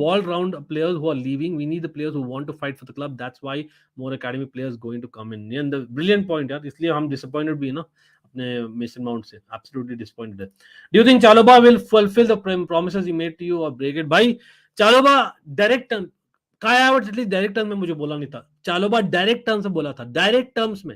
wall round players who are leaving. We need the players who want to fight for the club. That's why more academy players going to come in. And the brilliant point यार, इसलिए हम disappointed भी है ना अपने Mason Mount से, absolutely disappointed है। Do you think Chalobah will fulfill the promises he made to you or break it? भाई चालोबा डायरेक्ट टर्म, काय हावर्ट्ज एटलीस्ट डायरेक्ट टर्म में मुझे बोला नहीं था, चालोबा डायरेक्ट टर्म से बोला था, डायरेक्ट टर्म्स में,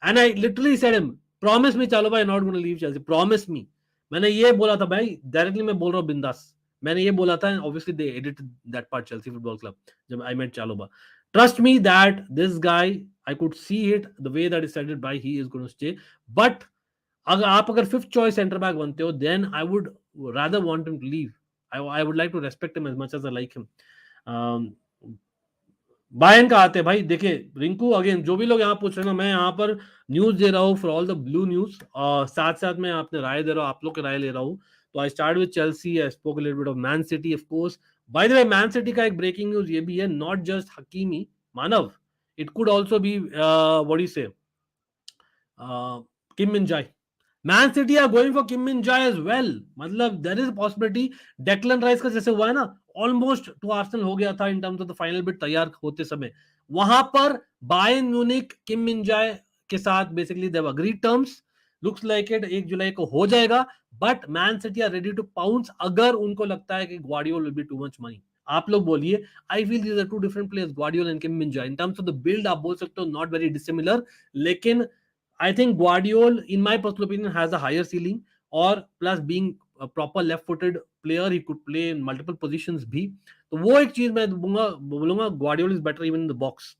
and I literally said him promise me चालो भाई, not gonna leave Chelsea, promise me. मैंने ये बोला था भाई, डायरेक्टली मैं बोल रहा हूँ बिंदास, मैंने ये बोला था, obviously they edit that part, Chelsea football club, जब I met Chalobah. Trust me that this guy, I could see it the way that is said by, he is gonna stay. But अगर fifth choice centre back बनते हो, then I would rather want him to leave. I would like to respect him as much as I like him. Bayern का आते हैं भाई, देखिए Rinku, again जो भी लोग यहाँ पूछ रहे हैं ना, मैं यहाँ पर न्यूज दे रहा हूँ for all the blue news, और साथ साथ मैं आपने राय दे रहा हूँ, आप लोग की राय ले रहा हूँ। तो I start with Chelsea, I spoke a little bit of Man City, of course. By the way, Man City का एक ब्रेकिंग न्यूज ये भी है, नॉट जस्ट हकीमी मानव, it could also be what do you say, Kim Min Jae. Man City are going for Kim Min Jae as well, मतलब there is a possibility. Declan Rice का जैसे हुआ है ना, ऑलमोस्ट टू आर्सेनल हो गया था इन terms of the final bit तैयार होते समय, वहां पर बायर्न म्यूनिख किम मिन जाए के साथ basically they've agreed terms, looks like it 1 जुलाई को हो जाएगा। But Man City are ready to pounce अगर उनको लगता है कि Gvardiol will be too much money. आप लोग बोलिए, I feel these are two different players, Gvardiol and Kim Min Jae, in terms of the build आप बोल सकते हो नॉट वेरी डिसिमिलर, लेकिन I think Guardiola, in my personal opinion, has a higher ceiling, और plus being a proper left-footed player, he could play in multiple positions भी। तो वो एक चीज मैं बोलूंगा Guardiola is better even in the box।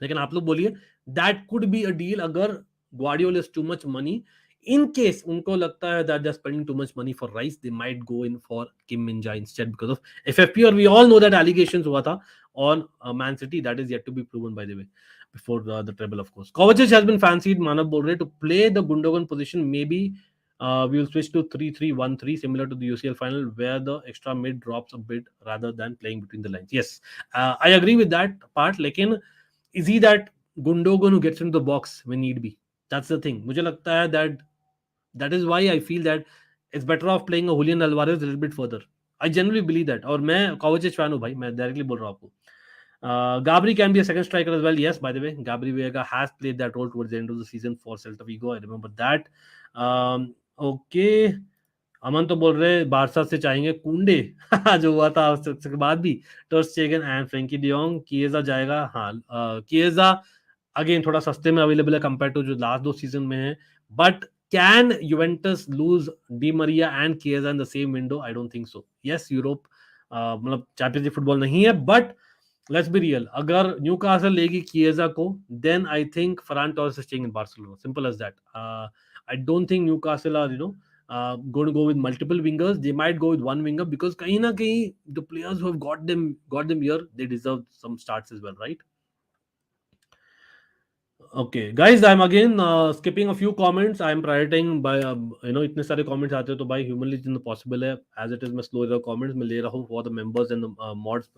लेकिन आप लोग बोलिए, that could be a deal अगर Guardiola is too much money। In case उनको लगता है that they're spending too much money for Rice, they might go in for Kim Min-jae instead because of FFP, और we all know that allegations हुआ था on Man City, that is yet to be proven by the way before the treble, of course। Kovacic has been fancied, मानव बोल रहे, to play the Gundogan position, maybe we will switch to 3-3-1-3 similar to the UCL final where the extra mid drops a bit rather than playing between the lines। Yes, I agree with that part, लेकिन is he that Gundogan who gets into the box when need be? That's the thing। मुझे लगता है that is why I feel that it's better off playing a Julian Alvarez a little bit further। I genuinely believe that, और मैं Kovacic fan हूँ भाई, मैं directly बोल रहा हूँ आपको। Gabri can be a second striker as well। Yes, by the way, Gabri Veiga has played that role towards the end of the season for Celta Vigo, I remember that। Okay, अमन तो बोल रहे Barça से चाहेंगे कुंडे जो हुआ था उसके बाद भी, Ter Stegen and Frenkie de Jong, Chiesa जाएगा। हाँ, किएजा अगेन थोड़ा सस्ते में अवेलेबल है कंपेयर टू जो लास्ट 2 सीजन में है, but can Juventus lose Di Maria and Chiesa in the same window? I don't think so. Yes, Europe मतलब चैंपियंस लीग फुटबॉल नहीं है, बट लेट्स बी रियल, अगर न्यूकासल लेगी Chiesa को, then I think Ferran Torres is staying in Barcelona, simple as that. I don't think Newcastle are going to go with multiple wingers, they might go with one winger because kahin na kahin the players who have got them here, they deserve some starts as well, right? Okay guys, I'm again skipping a few comments, I'm prioritizing by इतने सारे comments आते हैं तो भाई humanly जितना possible है as it is मैं slow रहा comments मैं ले रहा हूँ for the members and the mods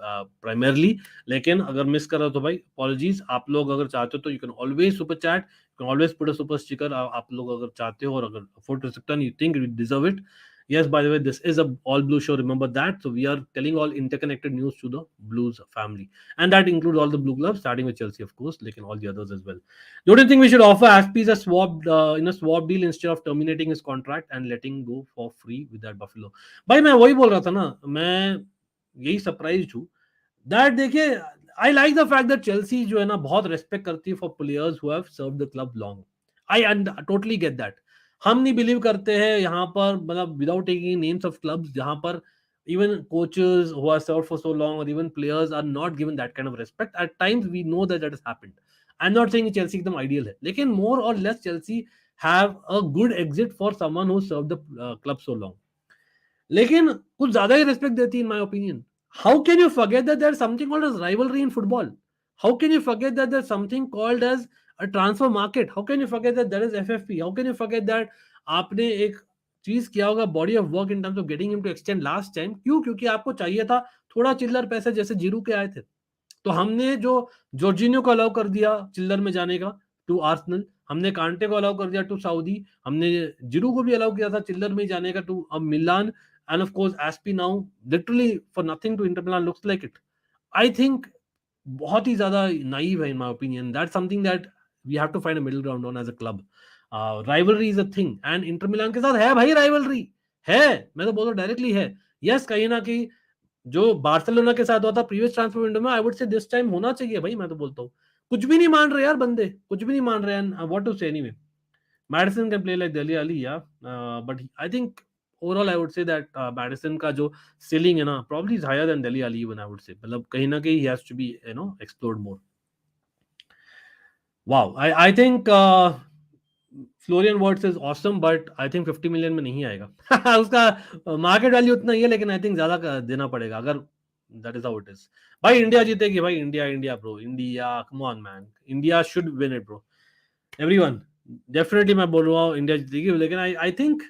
primarily। लेकिन अगर मिस कर रहा हो तो भाई apologies। आप लोग अगर चाहते हो तो you can always super chat, you can always put a super sticker, आप लोग अगर चाहते हो और अगर afford to सकते हो, you think you deserve it। Yes, by the way, this is a all blue show, remember that। So we are telling all interconnected news to the Blues family, and that includes all the blue clubs starting with Chelsea, of course, lekin all the others as well। Don't you think we should offer Azpi a swap in a swap deal instead of terminating his contract and letting go for free with that Buffalo? भाई मैं वही बोल रहा था ना, मैं यही surprised हूँ दैट, देखिए I like the fact that Chelsea जो है ना बहुत रेस्पेक्ट करती है for players who have served the club long. I totally get that. हम नहीं बिलीव करते हैं यहाँ पर, मतलब without taking names of clubs, जहाँ पर even coaches who are served for so long or even players are not given that kind of respect at times, we know that has happened। I'm not saying Chelsea एकदम ideal है, लेकिन more or less Chelsea have a good exit for someone who served the club so long। लेकिन कुछ ज्यादा ही respect देती है in my opinion। How can you forget that there's something called as rivalry in football? How can you forget that there's something called as a transfer market? How can you forget that there is FFP? How can you forget that आपने एक चीज किया होगा body of work in terms of getting him to extend last time? क्यों? क्योंकि आपको चाहिए था थोड़ा चिल्लर पैसे जैसे जीरू के आए थे, तो हमने जो जॉर्जिनियो को अलाउ कर दिया चिल्लर में जाने का टू आर्सेनल, हमने कांटे को अलाउ कर दिया टू सऊदी, हमने जिरू को भी अलाउ किया था चिल्लर में जाने का to Milan, and of course SP now literally for nothing to Inter Milan, looks like it. I think बहुत ही ज्यादा नाइव है in my opinion. That's something that we have to find a middle ground on as a club. Rivalry is a thing, and Inter Milan के साथ है भाई rivalry है, मैं तो बोल रहा हूँ डायरेक्टली है। यस, कहीं ना कहीं जो बार्सिलोना के साथ हुआ था प्रीवियस ट्रांसफर विंडो में, I would say this time होना चाहिए भाई, मैं तो बोलता हूँ। कुछ भी नहीं मान रहे यार बंदे, कुछ भी नहीं मान रहे हैं, व्हाट टू से anyway. Madison can play like Dele Alli, yeah, but I think overall I would say that Madison का जो ceiling है ना probably is higher than Dele Alli even, I would say. मतलब कहीं ना कहीं he has to be, you know, explored more. Wow, I think Florian Wirtz is awesome, but I think 50 million में नहीं आएगा. उसका मार्केट वैल्यू उतना ही है, लेकिन आई थिंक ज्यादा देना पड़ेगा अगर that is how it is. भाई इंडिया जीतेगी भाई, India India bro, India, come on man, India should win it bro. Everyone definitely मैं बोल रहा हूँ इंडिया जीतेगी, लेकिन आई थिंक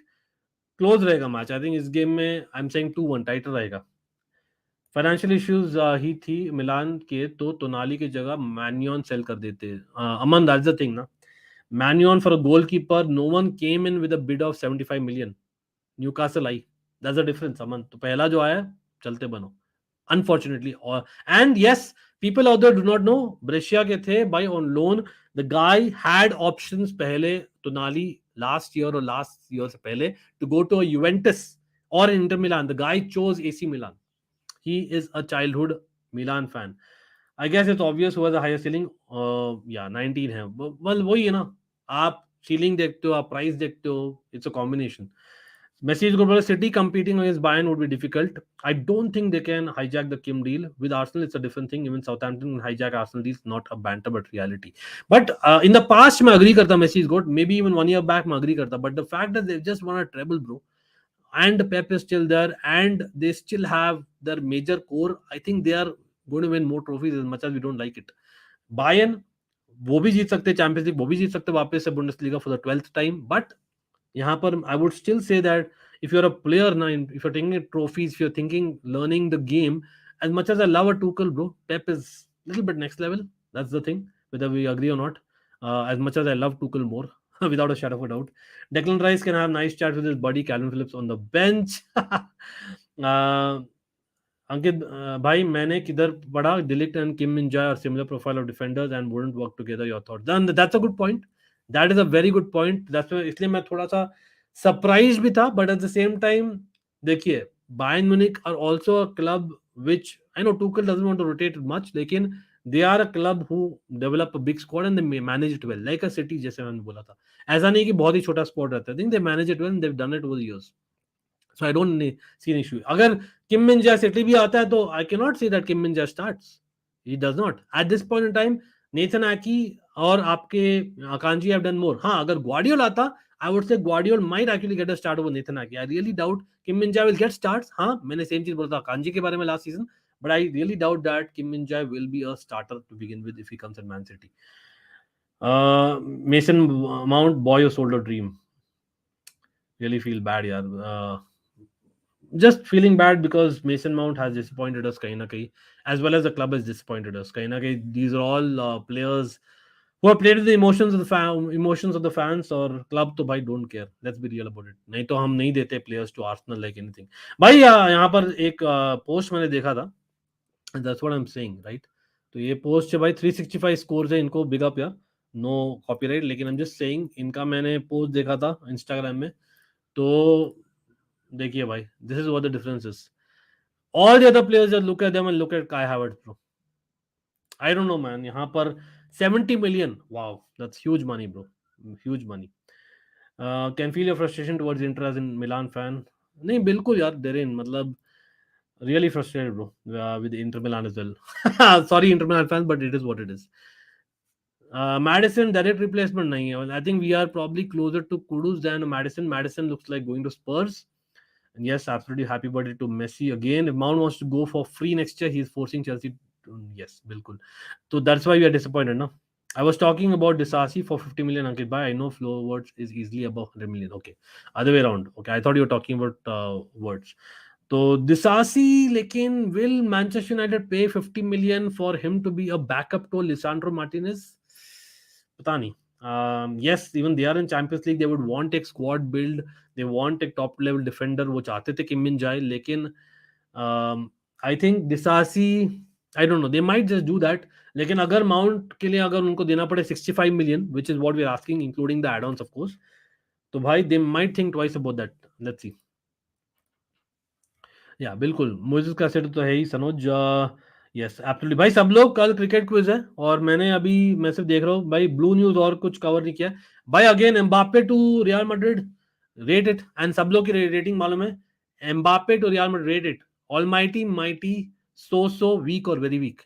क्लोज रहेगा मैच. आई थिंक इस गेम में आई एम सेइंग 2-1 टाइटर रहेगा. फाइनेंशियल इश्यूज ही थी मिलान के, तो टोनाली की जगह मैन्योन सेल कर देते. अमन, दैट्स द थिंग ना. मैन्योन for a goalkeeper, no one came in with a bid of 75 million. Newcastle I, that's the difference Aman. तो पहला जो आया चलते बनो, अनफॉर्चुनेटली. और and yes, people out there do not know, Brescia के थे by on loan. The guy had options पहले, टोनाली लास्ट ईयर और लास्ट ईयर से पहले, टू गो टू यूवेंटस और Inter Milan. The guy chose AC Milan. He is a childhood Milan fan. I guess it's obvious who has the highest ceiling. Yeah, 19 है. Well, वही है ना, आप ceiling देखते हो, आप price देखते हो. It's a combination. Messi is good, but City competing against Bayern would be difficult. I don't think they can hijack the Kim deal. With Arsenal, it's a different thing. Even Southampton can hijack Arsenal deals, not a banter, but reality. But in the past, मैं agree करता Messi is good. Maybe even 1 year back, मैं agree करता. But the fact that they've just won a treble, bro, and Pep is still there, and they still have their major core. I think they are going to win more trophies as much as we don't like it. Bayern, वो भी जीत सकते, champions league वो भी जीत सकते वापस से, Bundesliga for the 12th time. But यहाँ पर I would still say that if you're a player now, if you're taking trophies, if you're thinking learning the game, as much as I love a Tuchel, bro, Pep is a little bit next level. That's the thing, whether we agree or not. As much as I love Tuchel more, without a shadow of a doubt. Declan Rice can have nice chats with his buddy Calvin Phillips on the bench. Ankit, भाई मैंने किधर पढ़ा, Delict and Kim Min-jae are similar profile of defenders and wouldn't work together. Your thoughts? Then that's a good point. That is a very good point. That's why इसलिए मैं थोड़ा सा surprise भी था, but at the same time देखिए, Bayern Munich are also a club which I know Tuchel doesn't want to rotate much, लेकिन they are a club who develop a big squad and they manage it well, like a City, जैसे मैंने बोला था. ऐसा नहीं कि बहुत ही छोटा स्क्वाड रहता है. I think they manage it well and they've done it over the years. So I don't see an issue. अगर किम मिन जाए सिटी भी आता है तो I cannot say that Kim Min-jae starts. He does not. At this point in time, Nathan Aki और आपके Akanji have done more. हाँ, अगर Guardiol आता, I would say Guardiol might actually get a start over Nathan Aki. I really doubt Kim Min-jae will get starts. हाँ, मैंने same चीज बोला था Akanji के बारे में last season, but I really doubt that Kim Min-jae will be a starter to begin with if he comes at Man City. Mason Mount, boy, you sold a dream. Really feel bad, yaar. Just feeling bad because Mason Mount has disappointed us kahin na kahin, as well as the club has disappointed us kahin na kahin. These are all players who have played with the emotions of the fans, or club तो भाई don't care. Let's be real about it. नहीं तो हम नहीं देते players to Arsenal like anything. भाई यहाँ पर एक पोस्ट मैंने देखा था. That's what I'm saying, right? तो ये पोस्ट है भाई, 365 स्कोर्स है, इनको बिग अप यार, नो कॉपीराइट. लेकिन I'm just saying, इनका मैंने पोस्ट देखा था इंस्टाग्राम में, तो देखिए भाई, this is what the difference is. All the other players, just look at them and look at Kai Havertz, bro. I don't know, man. यहाँ पर 70 million. Wow, that's huge money, bro. Huge money. Can feel your frustration towards Inter as in Milan fan. नहीं बिल्कुल यार, Derin, मतलब really frustrated, bro, with Inter Milan as well. Sorry, Inter Milan fans, but it is what it is. Madison direct replacement नहीं है. I think we are probably closer to Kudus than Madison. Madison looks like going to Spurs. And yes, absolutely happy birthday to Messi again. If Mount wants to go for free next year, he's forcing Chelsea. Yes, bilkul. So that's why we are disappointed, no? I was talking about Disasi for 50 million, Ankit Bhai. I know Flo Wirtz is easily above 100 million. Okay. Other way around. Okay. I thought you were talking about Wirtz. So Disasi, lekin, will Manchester United pay 50 million for him to be a backup to Lisandro Martinez? Pata nahi. Yes, even they are in Champions League, they would want a squad build, they want a top level defender. वो चाहते थे किम Min जाए, लेकिन I think Disasi, I don't know, they might just do that. लेकिन अगर mount के लिए अगर उनको देना पड़े 65 million, which is what we are asking, including the add-ons of course, तो भाई they might think twice about that. Let's see. Yeah, बिल्कुल. Moises का सेट तो है ही, सनोज. यस एब्सोल्युटली भाई। सब लोग कल क्रिकेट क्विज है और मैं सिर्फ देख रहा हूँ भाई, ब्लू न्यूज और कुछ कवर नहीं किया भाई। Again Mbappe to Real Madrid, rate it. And सब लोग की रेटिंग मालूम है, Mbappe to Real Madrid, rate it almighty mighty, so weak और वेरी वीक।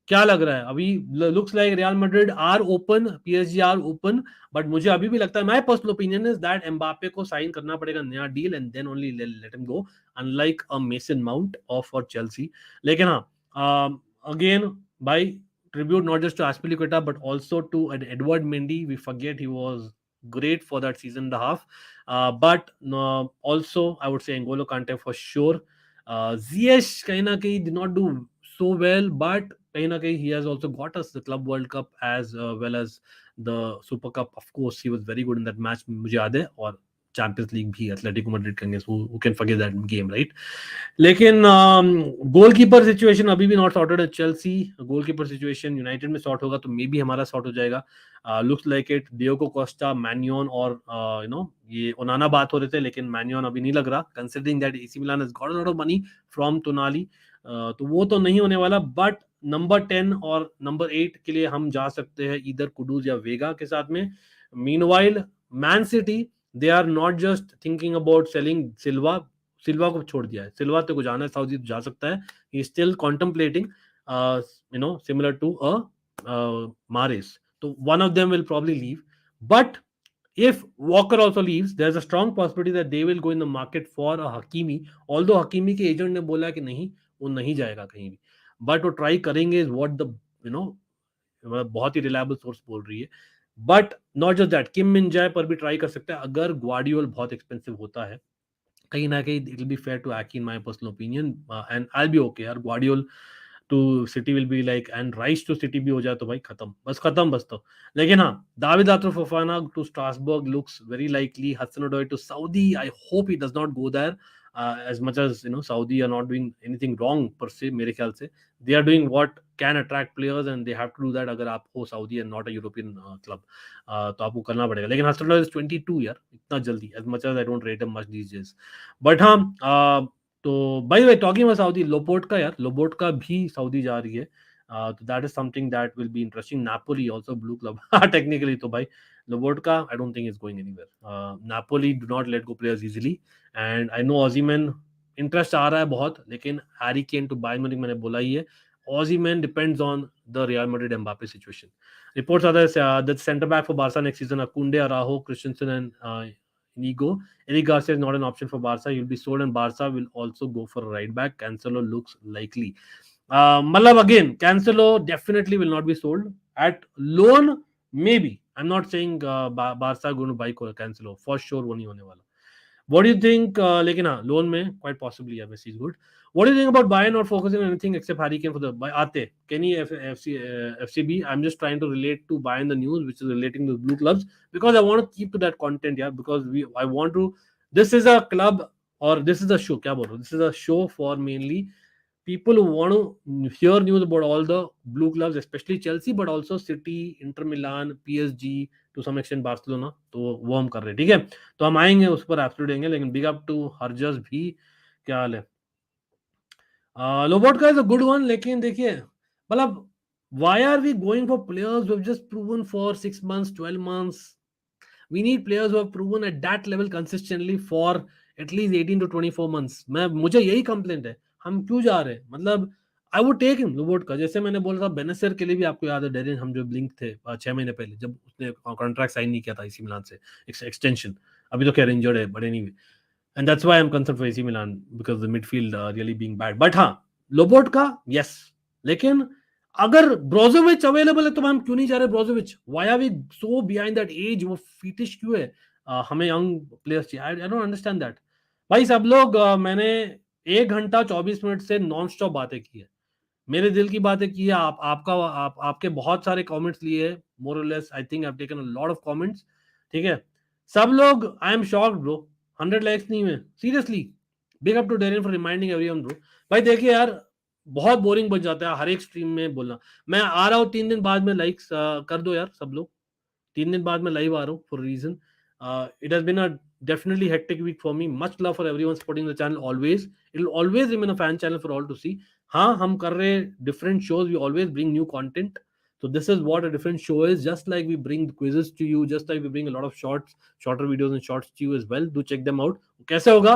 क्या लग रहा है अभी? Looks like Real Madrid are open, PSG are open, but मुझे अभी भी लगता है, my personal opinion is that Mbappe को साइन करना पड़ेगा नया deal and then only let him go, unlike a mason mount of for Chelsea. लेकिन हाँ, again, by tribute not just to Azpilicueta but also to Edward Mendy. We forget he was great for that season and a half. But also, I would say N'Golo Kante for sure. Ziyech kahin na kahin did not do so well, but kahin na kahin he has also got us the Club World Cup as well as the Super Cup. Of course, he was very good in that match. मुझे याद है, और Champions League भी Atletico Madrid के against, who can forget that game, right? लेकिन goalkeeper situation अभी भी not sorted है चेल्सी। गोलकीपर सिचुएशन यूनाइटेड में सॉर्ट होगा तो मे बी हमारा सॉर्ट हो जाएगा। Looks like it, Diogo Costa, मैन्योन और ये ओनाना बात हो रहे थे, लेकिन मैन्योन अभी नहीं लग रहा, considering that AC Milan has got a lot of money from Tonali, तो वो तो नहीं होने वाला। बट नंबर 10 और नंबर 8 के लिए हम जा सकते हैं इधर कुडूज या वेगा के साथ में। Meanwhile Man City, they are not just thinking about selling Silva. Silva को छोड़ दिया है, सिल्वा तो को जाना है सऊदी तो जा सकता है, he still contemplating similar to Mahrez, तो one of them will probably leave. But if Walker also leaves, there's a strong possibility that they will go in the market for a Hakimi, although Hakimi के agent ने बोला कि नहीं, वो नहीं जाएगा कहीं भी, बट वो ट्राई करेंगे, is what the you know बहुत ही रिलायबल सोर्स बोल रही है। But not just that, Kim Min जाए पर भी ट्राई कर सकता है अगर ग्वार्डियोल बहुत एक्सपेंसिव होता है कहीं ना कहीं। It will be fair to Aki in my personal opinion, and I'll be okay यार। Guardiola to City will be like, and Rice to City भी हो जाए तो भाई खत्म, बस खत्म बस तो। लेकिन हाँ, David Datro Fofana to Strasbourg looks very likely. Hudson Odoi to Saudi, I hope he does not go there, as much as Saudi are not doing anything wrong per se, मेरे ख्याल से they are doing what can attract players and they have to do that। अगर आप हो Saudi and not a European club, तो आपको करना पड़ेगा। लेकिन हसन ओडोई is 22 यार, इतना जल्दी, as much as I don't rate him much these days, but हाँ, तो भाई टॉकिंग अबाउट सऊदी, लोपोटका यार, लोपोटका भी सऊदी जा रही है, तो that is something that will be interesting. Napoli also blue club technically, तो भाई Lobotka I don't think is going anywhere. Napoli do not let go players easily, and I know Osimhen interest आ रहा है बहुत, लेकिन Harry Kane to Bayern Munich मैंने बोला ही है। Osimhen depends on the Real Madrid Mbappe situation. Reports are that centre back for Barca next season Kounde, अराहो, Christiansen and Inigo. Eric Garcia is not an option for Barca. He'll be sold, and Barca will also go for a right back. Cancelo looks likely. Malab again, Cancelo definitely will not be sold at loan. Maybe I'm not saying Barca going to buy Cancelo for sure. वो नहीं होने वाला। What do you think? लेकिन हाँ, loan में quite possibly yeah, Messi is good. What do you think about Bayern not focusing on anything except Harry Kane for the Ate? Kenny FCB? I'm just trying to relate to Bayern the news, which is relating to blue clubs, because I want to keep to that content, yeah. Because I want to. This is a club, or this is a show. क्या बोल रहा हूँ? This is a show for mainly people who want to hear news about all the blue clubs, especially Chelsea, but also City, Inter Milan, PSG, to some extent Barcelona. तो वो हम कर रहे हैं, ठीक है। तो हम आएंगे उस पर, एब्सोल्यूट देंगे, लेकिन बिग अप टू हरजस भी। क्या हाल है? लोबोट का इज अ गुड वन, लेकिन देखिए मतलब why are we going for players who have just proven for 6 months, 12 months? We need players who have proven at that level consistently for at least 18 to 24 months. मुझे यही complaint है, हम क्यों जा रहे हैं? मतलब आई वुड टेक हिम लोबोट का, जैसे मैंने बोला था बेनेसर के लिए भी, आपको याद है डेरिन, हम जो ब्लिंक थे 6 महीने पहले जब उसने कॉन्ट्रैक्ट साइन नहीं किया था इसी मिलान से, एक्सटेंशन, अभी तो खैर इंजर्ड है, but anyway, and that's why I'm concerned for AC Milan because the midfield really being bad. But हाँ, लोबोट का yes, लेकिन अगर ब्रोजोविच अवेलेबल है तो हम क्यों नहीं जा रहे? Brozovic, why are we so behind that edge? वो फिटिश क्यों है? हमें यंग प्लेयर्स चाहिए। आई डोंट अंडरस्टैंड दैट भाई। सब लोग मैंने 1 घंटा 24 मिनट से नॉन स्टॉप बातें की है, मेरे दिल की बातें की है। आपके बहुत सारे कमेंट्स लिए, मोर और less I think I have taken a lot of comments, ठीक है। सब लोग, I am shocked bro, 100 likes नहीं हुए, seriously. Big up to Darren for reminding everyone bro. भाई देखिए यार, बहुत बोरिंग बन जाता है हर एक स्ट्रीम में बोलना। मैं आ रहा हूँ 3 दिन बाद में, लाइक्स कर दो यार सब लोग। 3 दिन बाद में लाइव आ रहा हूँ for reason. It has been a definitely hectic week for me. Much love for everyone supporting the channel always. It will always remain a fan channel for all to see. हाँ, हम कर रहे different shows, we always bring new content. So this is what a different show is. Just like we bring quizzes to you, just like we bring a lot of shorter videos and shorts to you as well. Do check them out. कैसे होगा?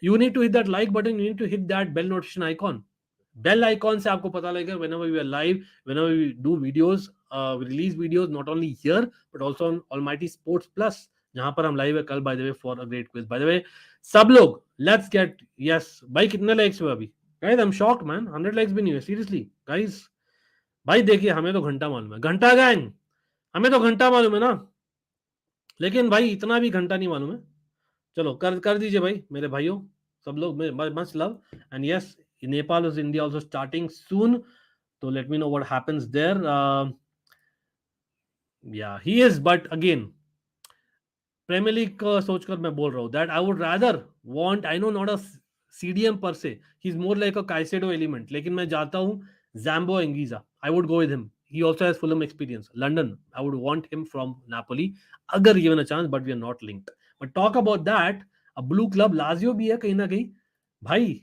You need to hit that like button. You need to hit that bell notification icon. Bell icon से आपको पता लगेगा whenever we are live, whenever we do videos, we release videos not only here but also on Almighty Sports Plus, जहां पर हम live है कल. By the way, for a great quiz. By the way, सब लोग let's get yes भाई कितने likes हुए अभी? Guys, I'm shocked, man. 100 likes भी नहीं हुए. Seriously, guys. भाई देखिए, हमें तो घंटा मालूम है. घंटा गैंग, हमें तो घंटा मालूम है ना, लेकिन भाई इतना भी घंटा नहीं मालूम है. चलो कर दीजिए भाई मेरे भाइयों, सब लोग. Much love. And yes, Nepal is India also starting soon, तो let me know what happens there. Yeah he is, but again Premier League का सोचकर मैं बोल रहा हूँ that I would rather want, I know not a CDM per se, he is more like a Caicedo element, लेकिन मैं जाता हूँ Zambo Anguissa. I would go with him. He also has Fulham experience. London, I would want him from Napoli, अगर given a chance, but we are not linked. But talk about that, a blue club Lazio भी है कहीं ना कहीं. भाई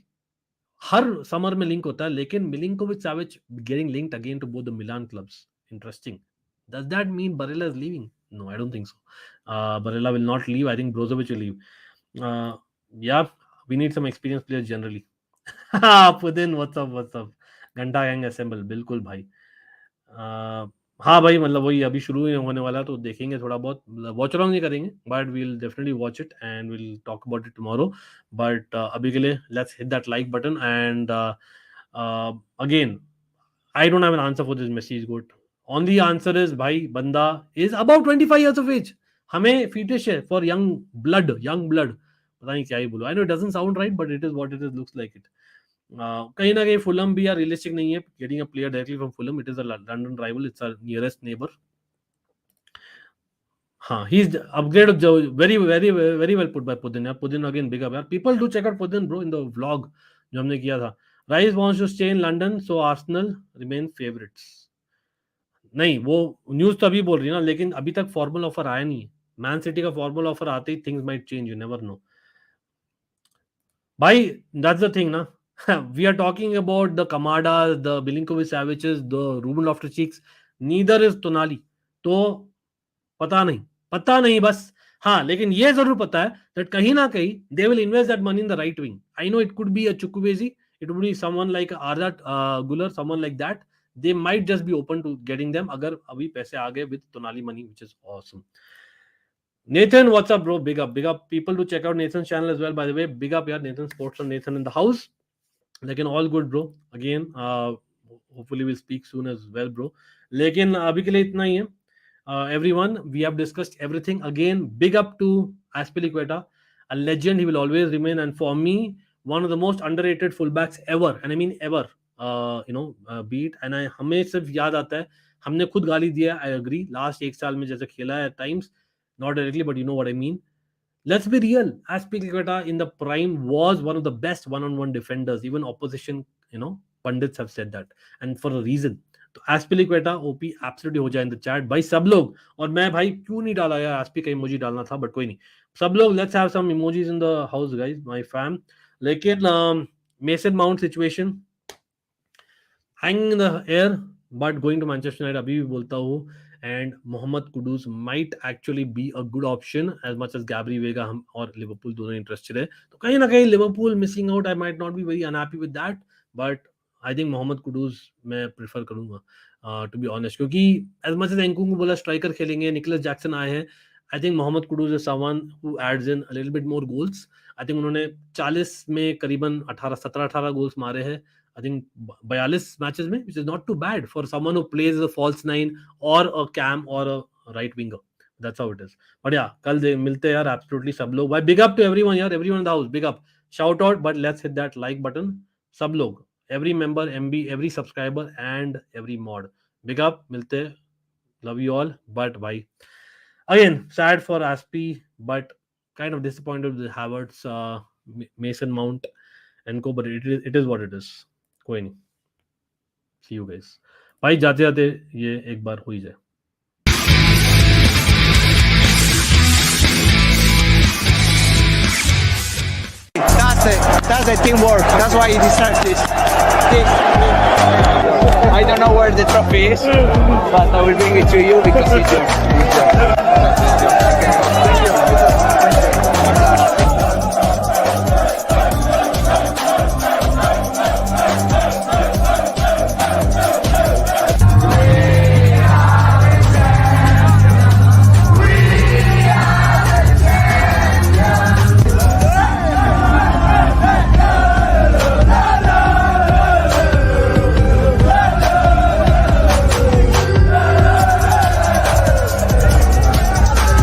हर summer में link होता है, लेकिन Milinkovic Savic getting linked again to both the Milan clubs. Interesting. Does that mean Barella is leaving? No, I don't think so. Barella will not leave. I think Brozovic will leave. Yeah, we need some experienced players generally. Pudin, what's up? घंटा gang assemble. बिल्कुल भाई. हाँ भाई, मतलब वही अभी शुरू ही होने वाला, तो देखेंगे थोड़ा बहुत. वॉच अराउंड नहीं करेंगे, but we will definitely watch it and will talk about it tomorrow. But अभी के लिए let's hit that like button. And again, I don't have an answer for this message good. Only answer is भाई बंदा is about 25 years of age. हमें फीटिश है for young blood. पता नहीं क्या ही बोलो. I know it doesn't sound right, but it is what it is, looks like it. कहीं ना कहीं फुलम भी यार रियलिस्टिक नहीं है getting a player directly from Fulham. It is a London rival, it's a nearest neighbour. हाँ, he is upgrade. Very very very well put by Pudin. यार Pudin again big up यार. People do check out Pudin bro in the vlog जो हमने किया था. Rice wants to stay in London so Arsenal remain favourites. नहीं, वो news तो अभी बोल रही है ना, लेकिन अभी तक फॉर्मल ऑफर आया नहीं. मैन सिटी का फॉर्मल ऑफर आते ही things might change, you never know. भाई दैट्स द थिंग ना. We are talking about the Kamadas, the Milinkovic Saviches, the Ruben Loftus-Cheeks. Neither is Tonali. तो पता नहीं बस. हाँ, लेकिन ये जरूर पता है that कहीं ना कहीं they will invest that money in the right wing. I know it could be a Chukwueze, it would be someone like Ardat Guler, someone like that. They might just be open to getting them अगर अभी पैसे आ गए with Tonali money, which is awesome. Nathan, what's up, bro? Big up. People to check out Nathan's channel as well, by the way. Big up, yeah. Nathan Sports and Nathan in the house. लेकिन all good, bro. Again, hopefully we'll speak soon as well, bro. लेकिन अभी के लिए इतना ही है. Everyone, we have discussed everything. Again, big up to Azpilicueta, a legend. He will always remain, and for me, one of the most underrated fullbacks ever. And I mean ever. Beat. And हमें सिर्फ याद आता है, हमने खुद गाली दिया. I agree. Last एक साल में जैसे खेला है at times, not directly, but you know what I mean. Let's be real. Azpilicueta in the prime was one of the best one-on-one defenders. Even opposition, pundits have said that, and for a reason. तो Azpilicueta OP absolutely हो जाए in the chat. भाई सब लोग, और मैं भाई क्यों नहीं डाला यार, Azpi का इमोजी डालना था, but कोई नहीं. सब लोग, let's have some emojis in the house, guys, my fam. लेकिन Mason Mount situation hanging in the air, but going to Manchester United अभी भी बोलता हूँ. And Mohamed Kudus might actually be a good option as much as Gabri, Veiga हम और Liverpool दोनों interested है. तो कहीं ना कहीं Liverpool missing out, I might not be very unhappy with that, but I think Mohamed Kudus मैं prefer करूँगा, to be honest, क्योंकि as much as Nkunku बोला striker खेलेंगे, Nicolas Jackson आए हैं, I think Mohamed Kudus is someone who adds in a little bit more goals. I think उन्होंने 40 में करीबन 17-18 goals मारे हैं. I think 42 matches में, which is not too bad for someone who plays as a false nine or a cam or a right winger. That's how it is. But yeah, कल मिलते हैं यार absolutely सब लोग. Bye, big up to everyone यार, everyone in the house, big up. Shout out, but let's hit that like button. सब लोग, every member, MB, every subscriber and every mod. Big up, मिलते हैं. Love you all. But bye. Again, sad for Azpi, but kind of disappointed with Havertz, Mason Mount and co, but it is what it is. कोई नहीं. See you guys. भाई जाते जाते ये एक बार हो ही जाए. That's That's the teamwork. That's why he deserves this. I don't know where the trophy is, but I will bring it to you because it's yours.